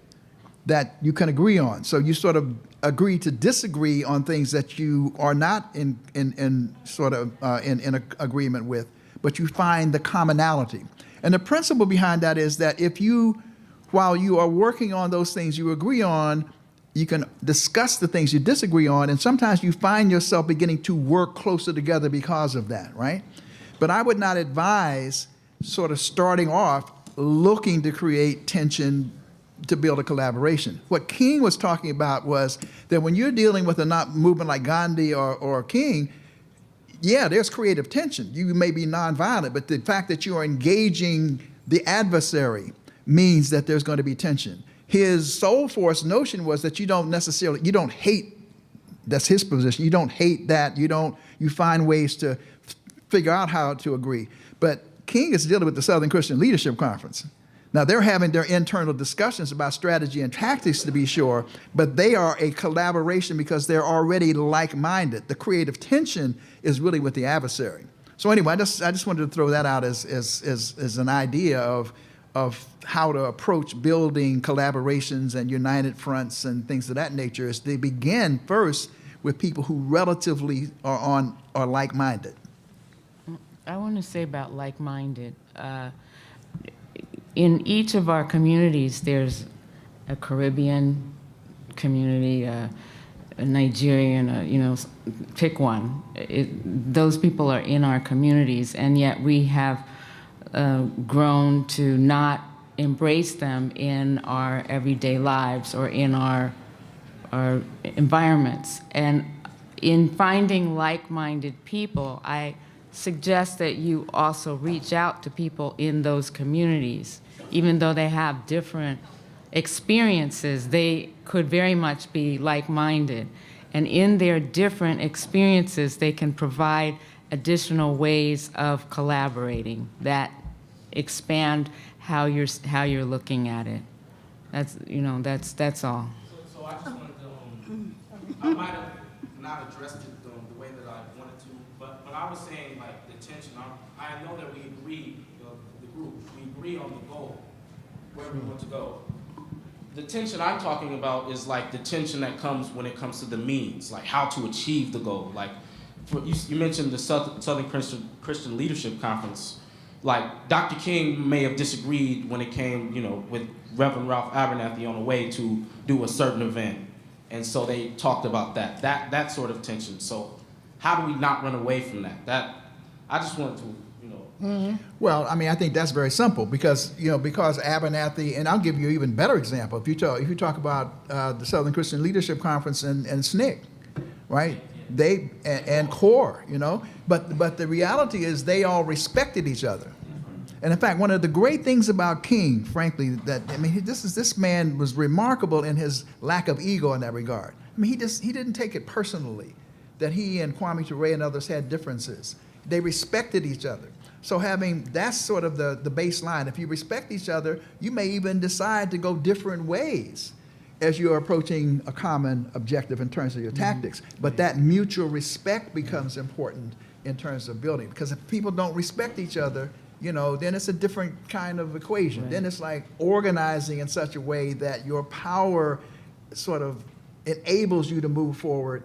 that you can agree on. So you sort of agree to disagree on things that you are not in agreement with, but you find the commonality. And the principle behind that is that while you are working on those things you agree on, you can discuss the things you disagree on, and sometimes you find yourself beginning to work closer together because of that, right? But I would not advise sort of starting off looking to create tension to build a collaboration. What King was talking about was that when you're dealing with a movement like Gandhi or King, yeah, there's creative tension. You may be nonviolent, but the fact that you are engaging the adversary means that there's going to be tension. His soul force notion was that you don't hate, that's his position, you don't hate that, you find ways to figure out how to agree. But King is dealing with the Southern Christian Leadership Conference. Now, they're having their internal discussions about strategy and tactics, to be sure, but they are a collaboration because they're already like-minded. The creative tension is really with the adversary. So anyway, I just wanted to throw that out as an idea of how to approach building collaborations and united fronts and things of that nature, is they begin first with people who relatively are like-minded. I want to say about like-minded. In each of our communities, there's a Caribbean community, a Nigerian, pick one. Those people are in our communities, and yet we have grown to not embrace them in our everyday lives or in our environments. And in finding like-minded people, I suggest that you also reach out to people in those communities. Even though they have different experiences, they could very much be like-minded. And in their different experiences, they can provide additional ways of collaborating that expand how you're looking at it. That's all. So I just wanted to, I might have not addressed it the way that I wanted to, but when I was saying like the tension, I know that we agree, the group, we agree on the goal, where we want to go. The tension I'm talking about is like the tension that comes when it comes to the means, like how to achieve the goal. Like you mentioned the Southern Christian Leadership Conference. Like, Dr. King may have disagreed when it came, with Reverend Ralph Abernathy on the way to do a certain event. And so they talked about that sort of tension. So how do we not run away from that? I just wanted to, Well, I mean, I think that's very simple because Abernathy, and I'll give you an even better example. If you talk about the Southern Christian Leadership Conference and SNCC, right? They and CORE, but the reality is they all respected each other. And in fact, one of the great things about King, frankly, this man was remarkable in his lack of ego in that regard. I mean, he didn't take it personally that he and Kwame Ture and others had differences. They respected each other. So that's sort of the baseline. If you respect each other, you may even decide to go different ways as you're approaching a common objective in terms of your tactics. But that mutual respect becomes important in terms of building. Because if people don't respect each other, then it's a different kind of equation. Right. Then it's like organizing in such a way that your power sort of enables you to move forward,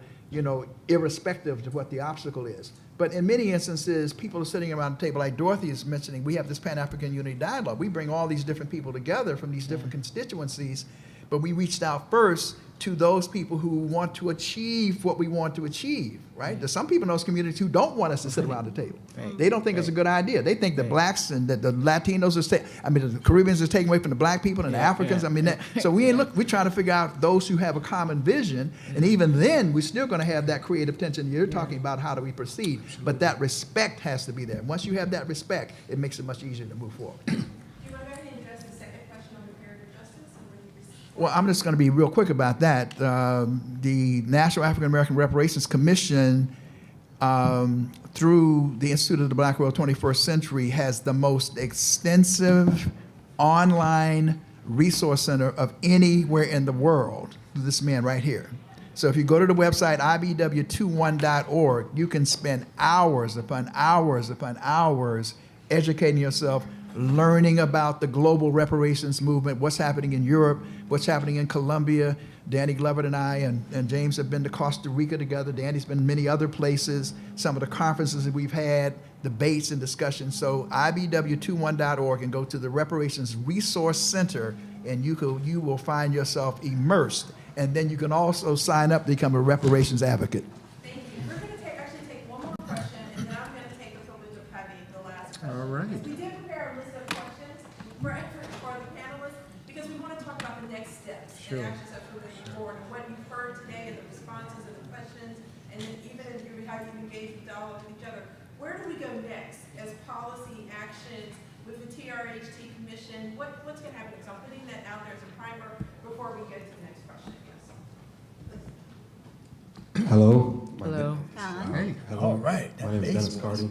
irrespective of what the obstacle is. But in many instances, people are sitting around the table, like Dorothy is mentioning, we have this Pan-African Unity Dialogue. We bring all these different people together from these different constituencies, but we reached out first to those people who want to achieve what we want to achieve, right? There's some people in those communities who don't want us to sit around the table. Right. They don't think it's a good idea. They think the blacks and the Latinos the Caribbeans are taking away from the black people and the Africans. So we're trying to figure out those who have a common vision, and even then, we're still gonna have that creative tension you're talking about, how do we proceed? But that respect has to be there. Once you have that respect, it makes it much easier to move forward. Well, I'm just going to be real quick about that. The National African American Reparations Commission, through the Institute of the Black World 21st Century, has the most extensive online resource center of anywhere in the world. This man right here. So if you go to the website ibw21.org, you can spend hours upon hours upon hours educating yourself, learning about the global reparations movement, what's happening in Europe, what's happening in Colombia. Danny Glover and I and James have been to Costa Rica together. Danny's been many other places, some of the conferences that we've had, debates and discussions. So ibw21.org, and go to the Reparations Resource Center, and you will find yourself immersed. And then you can also sign up to become a reparations advocate. Thank you. We're going to actually take one more question, and then I'm going to take the privilege of having the last question. All right. We did prepare a list of questions for the panelists because we want to talk about the next steps and actions that we're moving forward, and what you've heard today, and the responses and the questions, and then even how you've engaged with dialogue with each other. Where do we go next as policy actions with the TRHT Commission? What's going to happen? So I'm putting that out there as a primer before we go to the next question. Hello. Hello. Hey. Hello. All right. My name is Dennis Carty.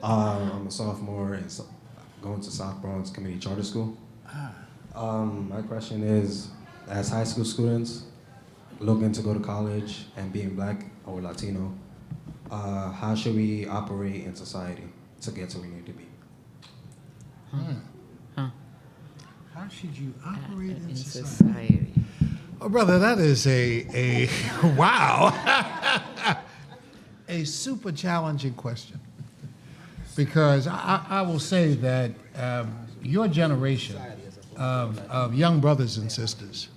I'm a sophomore and going to South Bronx Community Charter School. My question is, as high school students looking to go to college and being black or Latino, how should we operate in society to get to where we need to be? How should you operate in society? Oh, brother, that is a wow, a super challenging question. Because I will say that your generation of young brothers and sisters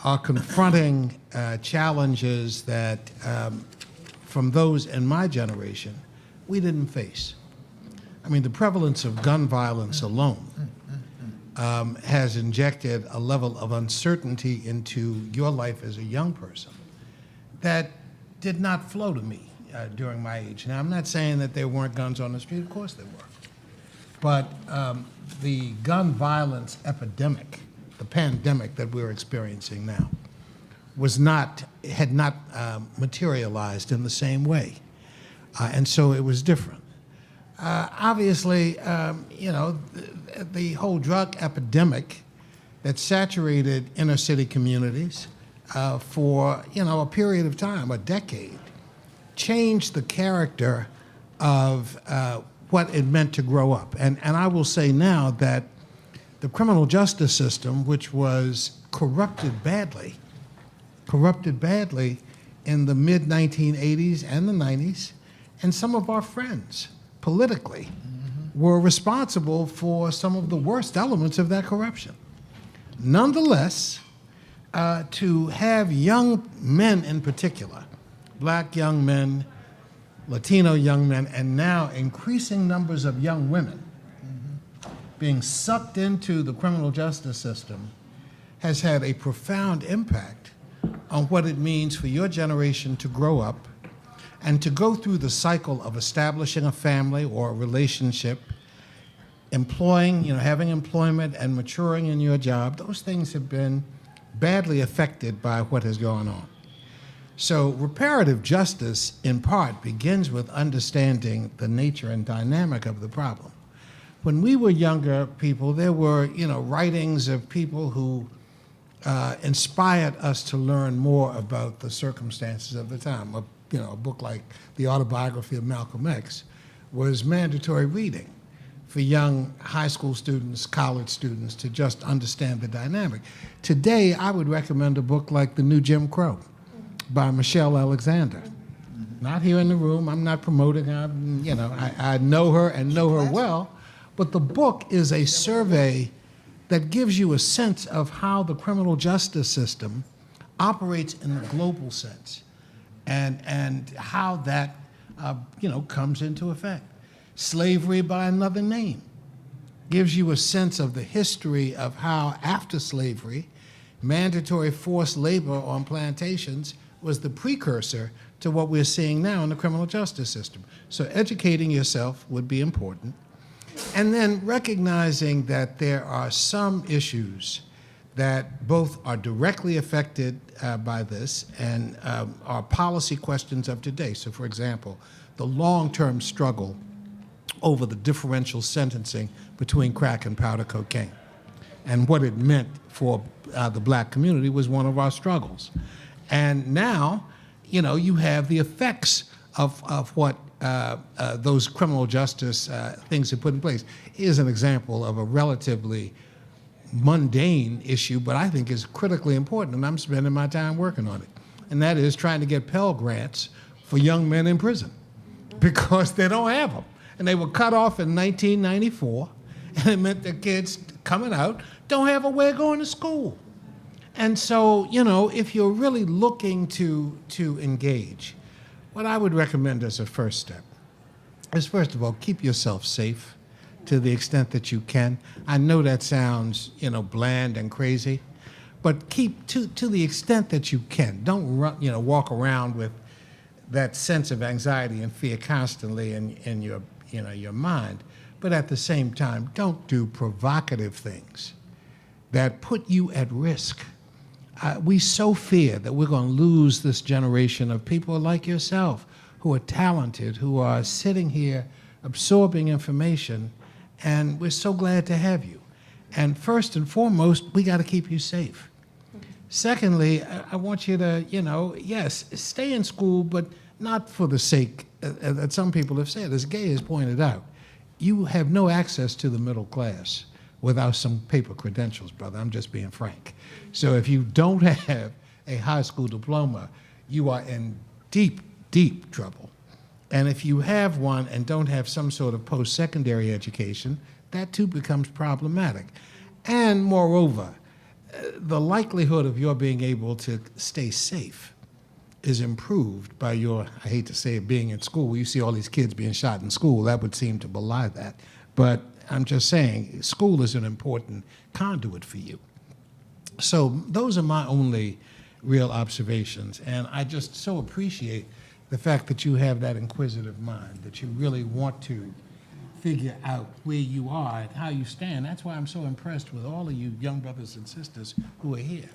are confronting challenges that from those in my generation we didn't face. I mean, the prevalence of gun violence alone has injected a level of uncertainty into your life as a young person that did not flow to me during my age. Now, I'm not saying that there weren't guns on the street. Of course there were. But the gun violence epidemic, the pandemic that we're experiencing now, had not materialized in the same way. And so it was different. Obviously, the whole drug epidemic that saturated inner city communities for a period of time, a decade, changed the character of what it meant to grow up. And I will say now that the criminal justice system, which was corrupted badly in the mid-1980s and the 90s, and some of our friends politically were responsible for some of the worst elements of that corruption. Nonetheless, to have young men in particular, black young men, Latino young men, and now increasing numbers of young women being sucked into the criminal justice system has had a profound impact on what it means for your generation to grow up and to go through the cycle of establishing a family or a relationship, employing, having employment and maturing in your job. Those things have been badly affected by what has gone on. So reparative justice, in part, begins with understanding the nature and dynamic of the problem. When we were younger people, there were, writings of people who inspired us to learn more about the circumstances of the time. A book like The Autobiography of Malcolm X was mandatory reading for young high school students, college students, to just understand the dynamic. Today, I would recommend a book like The New Jim Crow by Michelle Alexander. Not here in the room, I'm not promoting her, I know her and know her well, but the book is a survey that gives you a sense of how the criminal justice system operates in the global sense and how that, comes into effect. Slavery by Another Name gives you a sense of the history of how, after slavery, mandatory forced labor on plantations was the precursor to what we're seeing now in the criminal justice system. So educating yourself would be important. And then recognizing that there are some issues that both are directly affected by this and are policy questions of today. So for example, the long-term struggle over the differential sentencing between crack and powder cocaine and what it meant for the black community was one of our struggles. And now, you have the effects of what those criminal justice things have put in place. Here's an example of a relatively mundane issue, but I think is critically important, and I'm spending my time working on it. And that is trying to get Pell Grants for young men in prison because they don't have them. And they were cut off in 1994, and it meant that kids coming out don't have a way of going to school. And so, if you're really looking to engage, what I would recommend as a first step is, first of all, keep yourself safe to the extent that you can. I know that sounds, bland and crazy, but keep to the extent that you can. Don't walk around with that sense of anxiety and fear constantly in your mind. But at the same time, don't do provocative things that put you at risk. We so fear that we're going to lose this generation of people like yourself who are talented, who are sitting here absorbing information, and we're so glad to have you. And first and foremost, we got to keep you safe. Secondly, I want you to, yes, stay in school, but not for the sake that some people have said. As Gay has pointed out, you have no access to the middle class without some paper credentials, brother. I'm just being frank. So if you don't have a high school diploma, you are in deep, deep trouble. And if you have one and don't have some sort of post-secondary education, that too becomes problematic. And moreover, the likelihood of your being able to stay safe is improved by your, I hate to say it, being in school. You see all these kids being shot in school, that would seem to belie that. But I'm just saying, school is an important conduit for you. So those are my only real observations. And I just so appreciate the fact that you have that inquisitive mind, that you really want to figure out where you are and how you stand. That's why I'm so impressed with all of you young brothers and sisters who are here.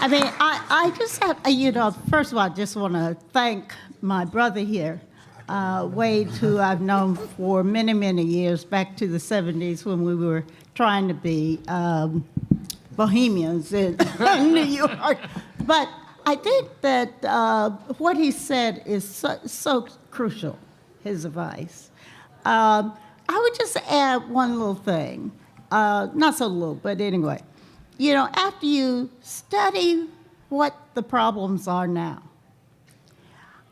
I mean, I just have, first of all, I just want to thank my brother here, Wade, who I've known for many, many years, back to the 70s when we were trying to be bohemians in New York. But I think that what he said is so crucial, his advice. I would just add one little thing, not so little, but anyway. After you study what the problems are now.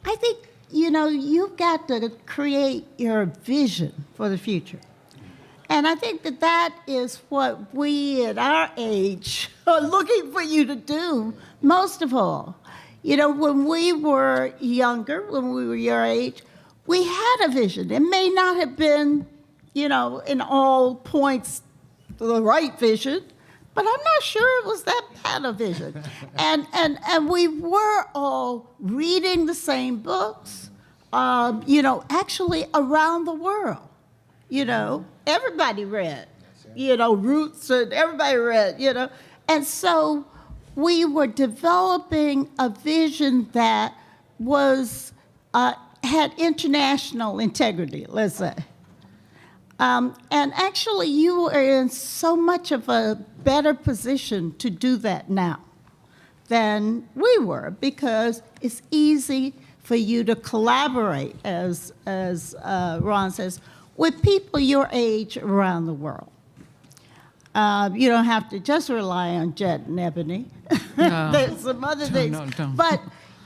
I think, you've got to create your vision for the future. And I think that that is what we at our age are looking for you to do, most of all. When we were younger, when we were your age, we had a vision. It may not have been, in all points the right vision, but I'm not sure it was that bad a vision. And we were all reading the same books, actually around the world. Everybody read, Roots, and everybody read, And so we were developing a vision that was, had international integrity, let's say. And actually, you are in so much of a better position to do that now than we were, because it's easy for you to collaborate, as Ron says, with people your age around the world. You don't have to just rely on Jet and Ebony. No. There's some other things. Don't. But,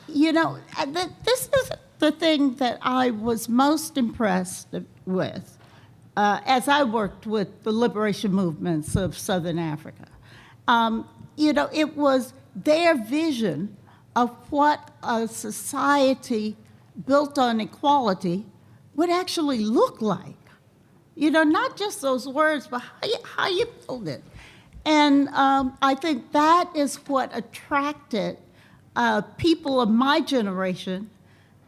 this is the thing that I was most impressed with as I worked with the liberation movements of Southern Africa. It was their vision of what a society built on equality would actually look like. Not just those words, but how you build it. And I think that is what attracted people of my generation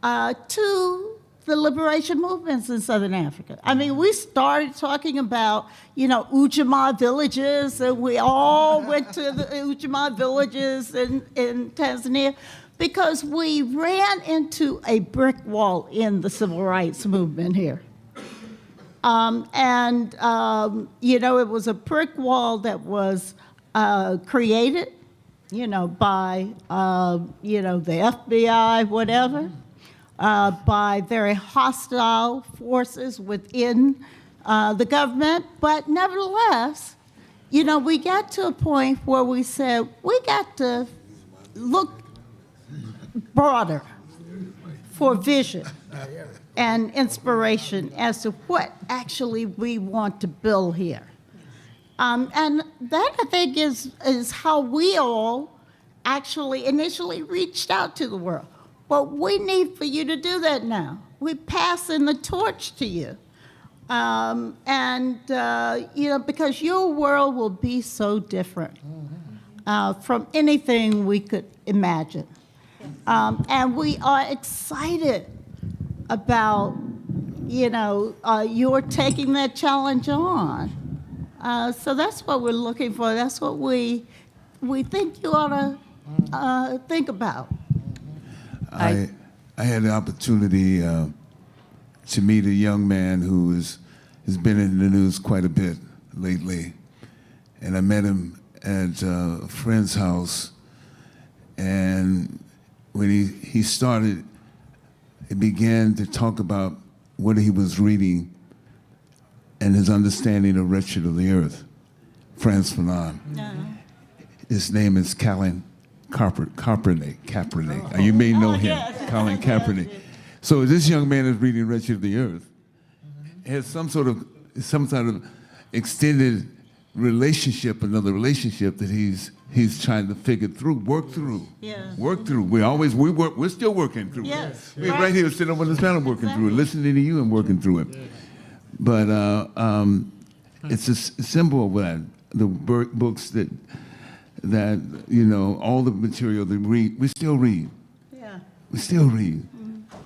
to the liberation movements in Southern Africa. I mean, we started talking about, Ujamaa villages, and we all went to the Ujamaa villages in Tanzania because we ran into a brick wall in the civil rights movement here. It was a brick wall that was created, by, the FBI, whatever, by very hostile forces within the government. But nevertheless, we got to a point where we said, we got to look broader for vision and inspiration as to what actually we want to build here. And that, I think, is how we all actually initially reached out to the world. Well, we need for you to do that now. We're passing the torch to you. Because your world will be so different from anything we could imagine. And we are excited about, you're taking that challenge on. So that's what we're looking for. That's what we think you ought to think about. I had the opportunity to meet a young man who has been in the news quite a bit lately. And I met him at a friend's house. And when he started, he began to talk about what he was reading and his understanding of Wretched of the Earth, Frantz Fanon. No. His name is Colin Kaepernick. You may know him, yes. Colin Kaepernick. So this young man is reading Wretched of the Earth. Has some sort of extended relationship, another relationship that he's trying to work through. Yeah. Work through. We're still working through Yes. it. We're right here sitting up on this panel working through it, listening to you and working through it. But it's a symbol of that. The books that all the material that we still read. Yeah. We still read.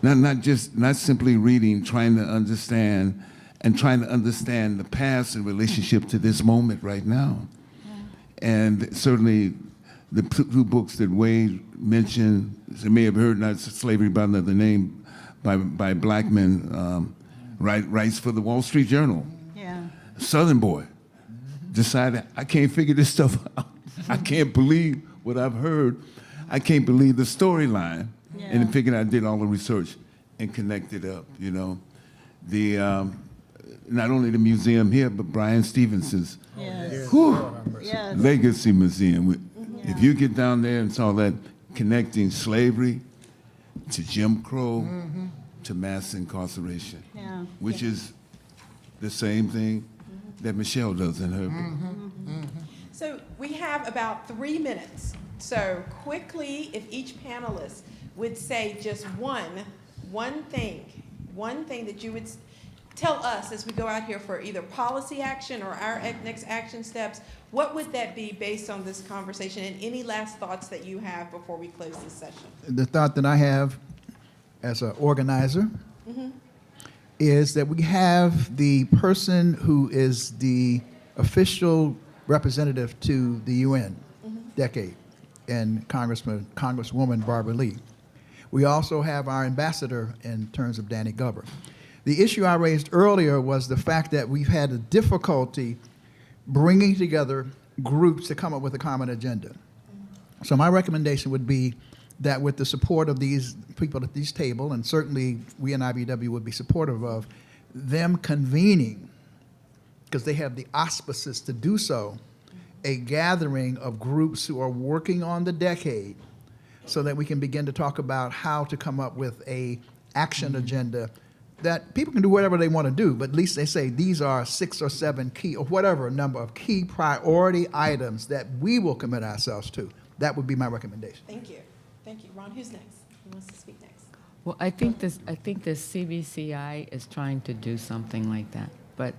Not simply reading, trying to understand the past in relationship to this moment right now. And certainly the two books that Wade mentioned, you may have heard, not Slavery by Another Name, by Blackman, writes for the Wall Street Journal. Yeah. Southern boy decided, I can't figure this stuff out. I can't believe what I've heard. I can't believe the storyline. Yeah. And figured I did all the research and connected up, not only the museum here, but Brian Stevenson's Yes. whew, Yes. Legacy Museum. If you get down there and saw that, connecting slavery to Jim Crow to mass incarceration, Yeah. which is the same thing that Michelle does in her book. So we have about 3 minutes. So quickly, if each panelist would say just one thing that you would tell us as we go out here for either policy action or our next action steps, what would that be based on this conversation? And any last thoughts that you have before we close this session? The thought that I have as an organizer is that we have the person who is the official representative to the UN decade, and Congresswoman Barbara Lee. We also have our ambassador in terms of Danny Glover. The issue I raised earlier was the fact that we've had a difficulty bringing together groups to come up with a common agenda. So my recommendation would be that with the support of these people at this table, and certainly we in IBW would be supportive of them convening, because they have the auspices to do so, a gathering of groups who are working on the decade so that we can begin to talk about how to come up with a action agenda that people can do whatever they want to do, but at least they say these are 6 or 7 key, or whatever number of key priority items that we will commit ourselves to. That would be my recommendation. Thank you. Thank you. Ron, who's next? Who wants to speak next? Well, I think this CBCI is trying to do something like that, but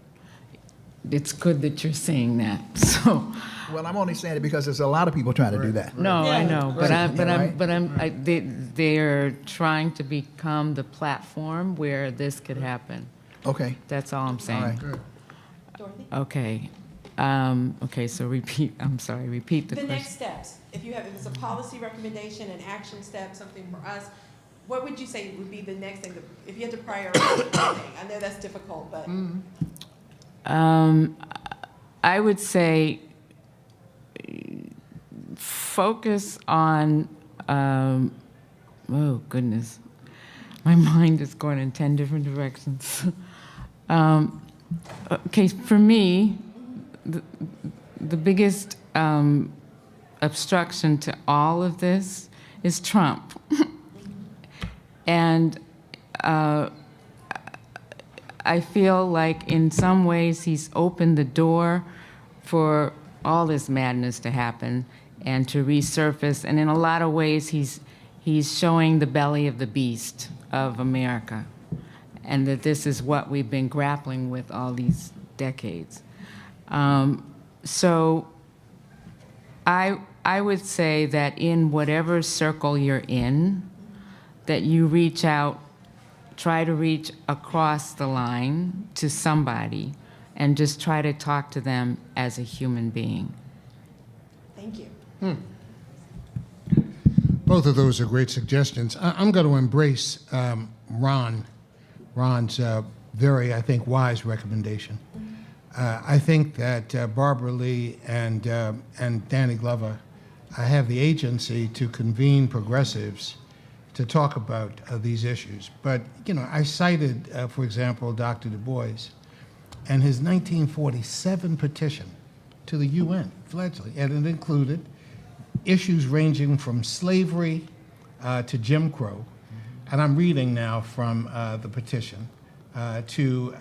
it's good that you're saying that. So. Well, I'm only saying it because there's a lot of people trying to do that. No, I know, Right. they're trying to become the platform where this could happen. Okay. That's all I'm saying. All right. Dorothy? Okay. Okay, so repeat the question. Next steps. If it's a policy recommendation, an action step, something for us, what would you say would be the next thing, if you had to prioritize anything? I know that's difficult, but. I would say focus on, oh goodness, my mind is going in 10 different directions. Okay, for me, the biggest obstruction to all of this is Trump. And I feel like in some ways he's opened the door for all this madness to happen and to resurface. And in a lot of ways, he's showing the belly of the beast of America, and that this is what we've been grappling with all these decades. So I would say that in whatever circle you're in, that you reach out, try to reach across the line to somebody and just try to talk to them as a human being. Thank you. Both of those are great suggestions. I'm going to embrace Ron's very, I think, wise recommendation. I think that Barbara Lee and Danny Glover have the agency to convene progressives to talk about these issues. But, I cited, for example, Dr. Du Bois and his 1947 petition to the UN, fledgling, and it included issues ranging from slavery to Jim Crow, and I'm reading now from the petition, to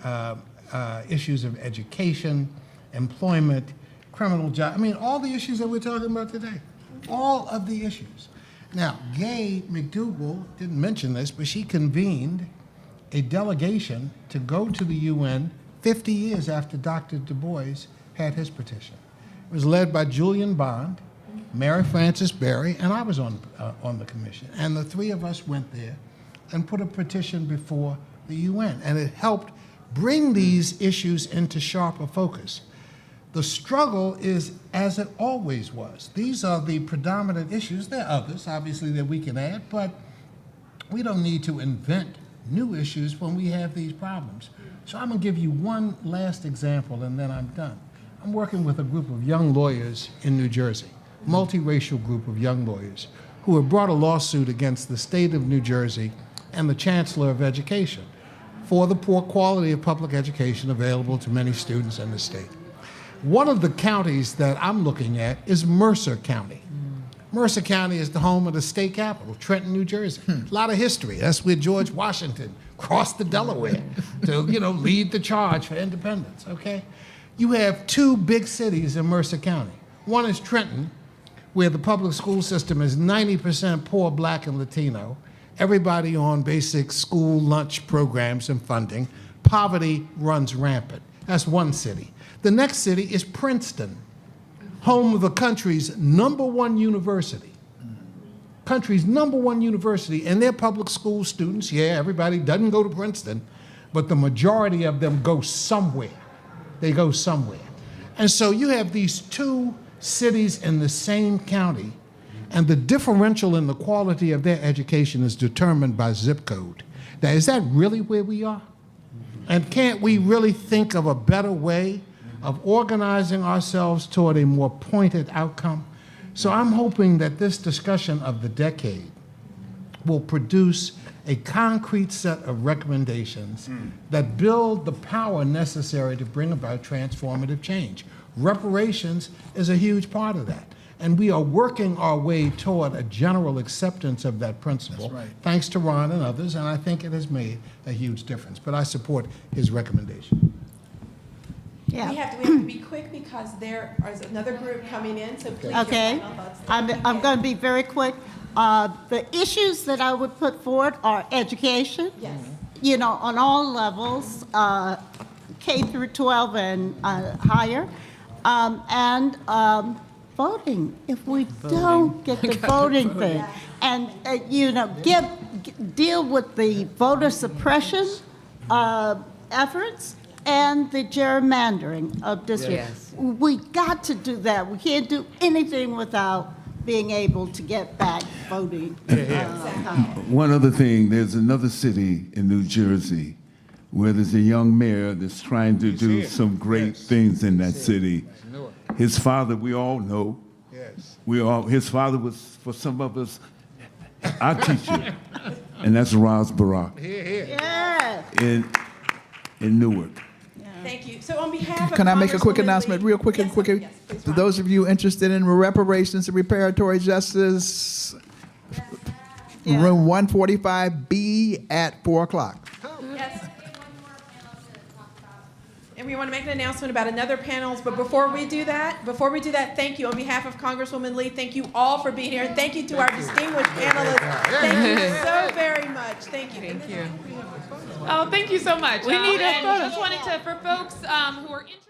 issues of education, employment, criminal justice. I mean, all the issues that we're talking about today, all of the issues. Now, Gay McDougall didn't mention this, but she convened a delegation to go to the UN 50 years after Dr. Du Bois had his petition. It was led by Julian Bond, Mary Frances Berry, and I was on the commission. And the three of us went there and put a petition before the UN, and it helped bring these issues into sharper focus. The struggle is as it always was. These are the predominant issues. There are others, obviously, that we can add, but we don't need to invent new issues when we have these problems. So I'm going to give you one last example, and then I'm done. I'm working with a group of young lawyers in New Jersey, multiracial group of young lawyers, who have brought a lawsuit against the state of New Jersey and the Chancellor of Education for the poor quality of public education available to many students in the state. One of the counties that I'm looking at is Mercer County. Mercer County is the home of the state capital, Trenton, New Jersey. A lot of history. That's where George Washington crossed the Delaware to, lead the charge for independence, okay? You have two big cities in Mercer County. One is Trenton, where the public school system is 90% poor, black, and Latino. Everybody on basic school lunch programs and funding. Poverty runs rampant. That's one city. The next city is Princeton, home of the country's #1 university. Country's #1 university, and their public school students, everybody doesn't go to Princeton, but the majority of them go somewhere. They go somewhere. And so you have these two cities in the same county, and the differential in the quality of their education is determined by zip code. Now, is that really where we are? And can't we really think of a better way of organizing ourselves toward a more pointed outcome? So I'm hoping that this discussion of the decade will produce a concrete set of recommendations that build the power necessary to bring about transformative change. Reparations is a huge part of that. And we are working our way toward a general acceptance of that principle, thanks to Ron and others, and I think it has made a huge difference. But I support his recommendation. Yeah. We have to be quick because there is another group coming in, so please. Okay, I'm going to be very quick. The issues that I would put forward are education. Yes. On all levels, K through 12 and higher, and voting. If we don't get the voting thing, and deal with the voter suppression efforts and the gerrymandering of districts. Yes. We got to do that. We can't do anything without being able to get back voting. One other thing, there's another city in New Jersey where there's a young mayor that's trying to do some great things in that city. His father, we all know. His father was, for some of us, our teacher, and that's Raz Barak in Newark. Thank you. So on behalf of Can I make a quick Congresswoman announcement, Lee- real quick and Yes, quickly? yes, please, To Ron. those of you interested in reparations and reparatory justice, room 145B at 4 o'clock. Yes. And we want to make an announcement about another panels, but before we do that, thank you on behalf of Congresswoman Lee. Thank you all for being here, and thank you to our distinguished panelists. Thank you so very much. Thank you. Thank you. Oh, thank you so much. We need a and photo. just wanted to, for folks who are interested.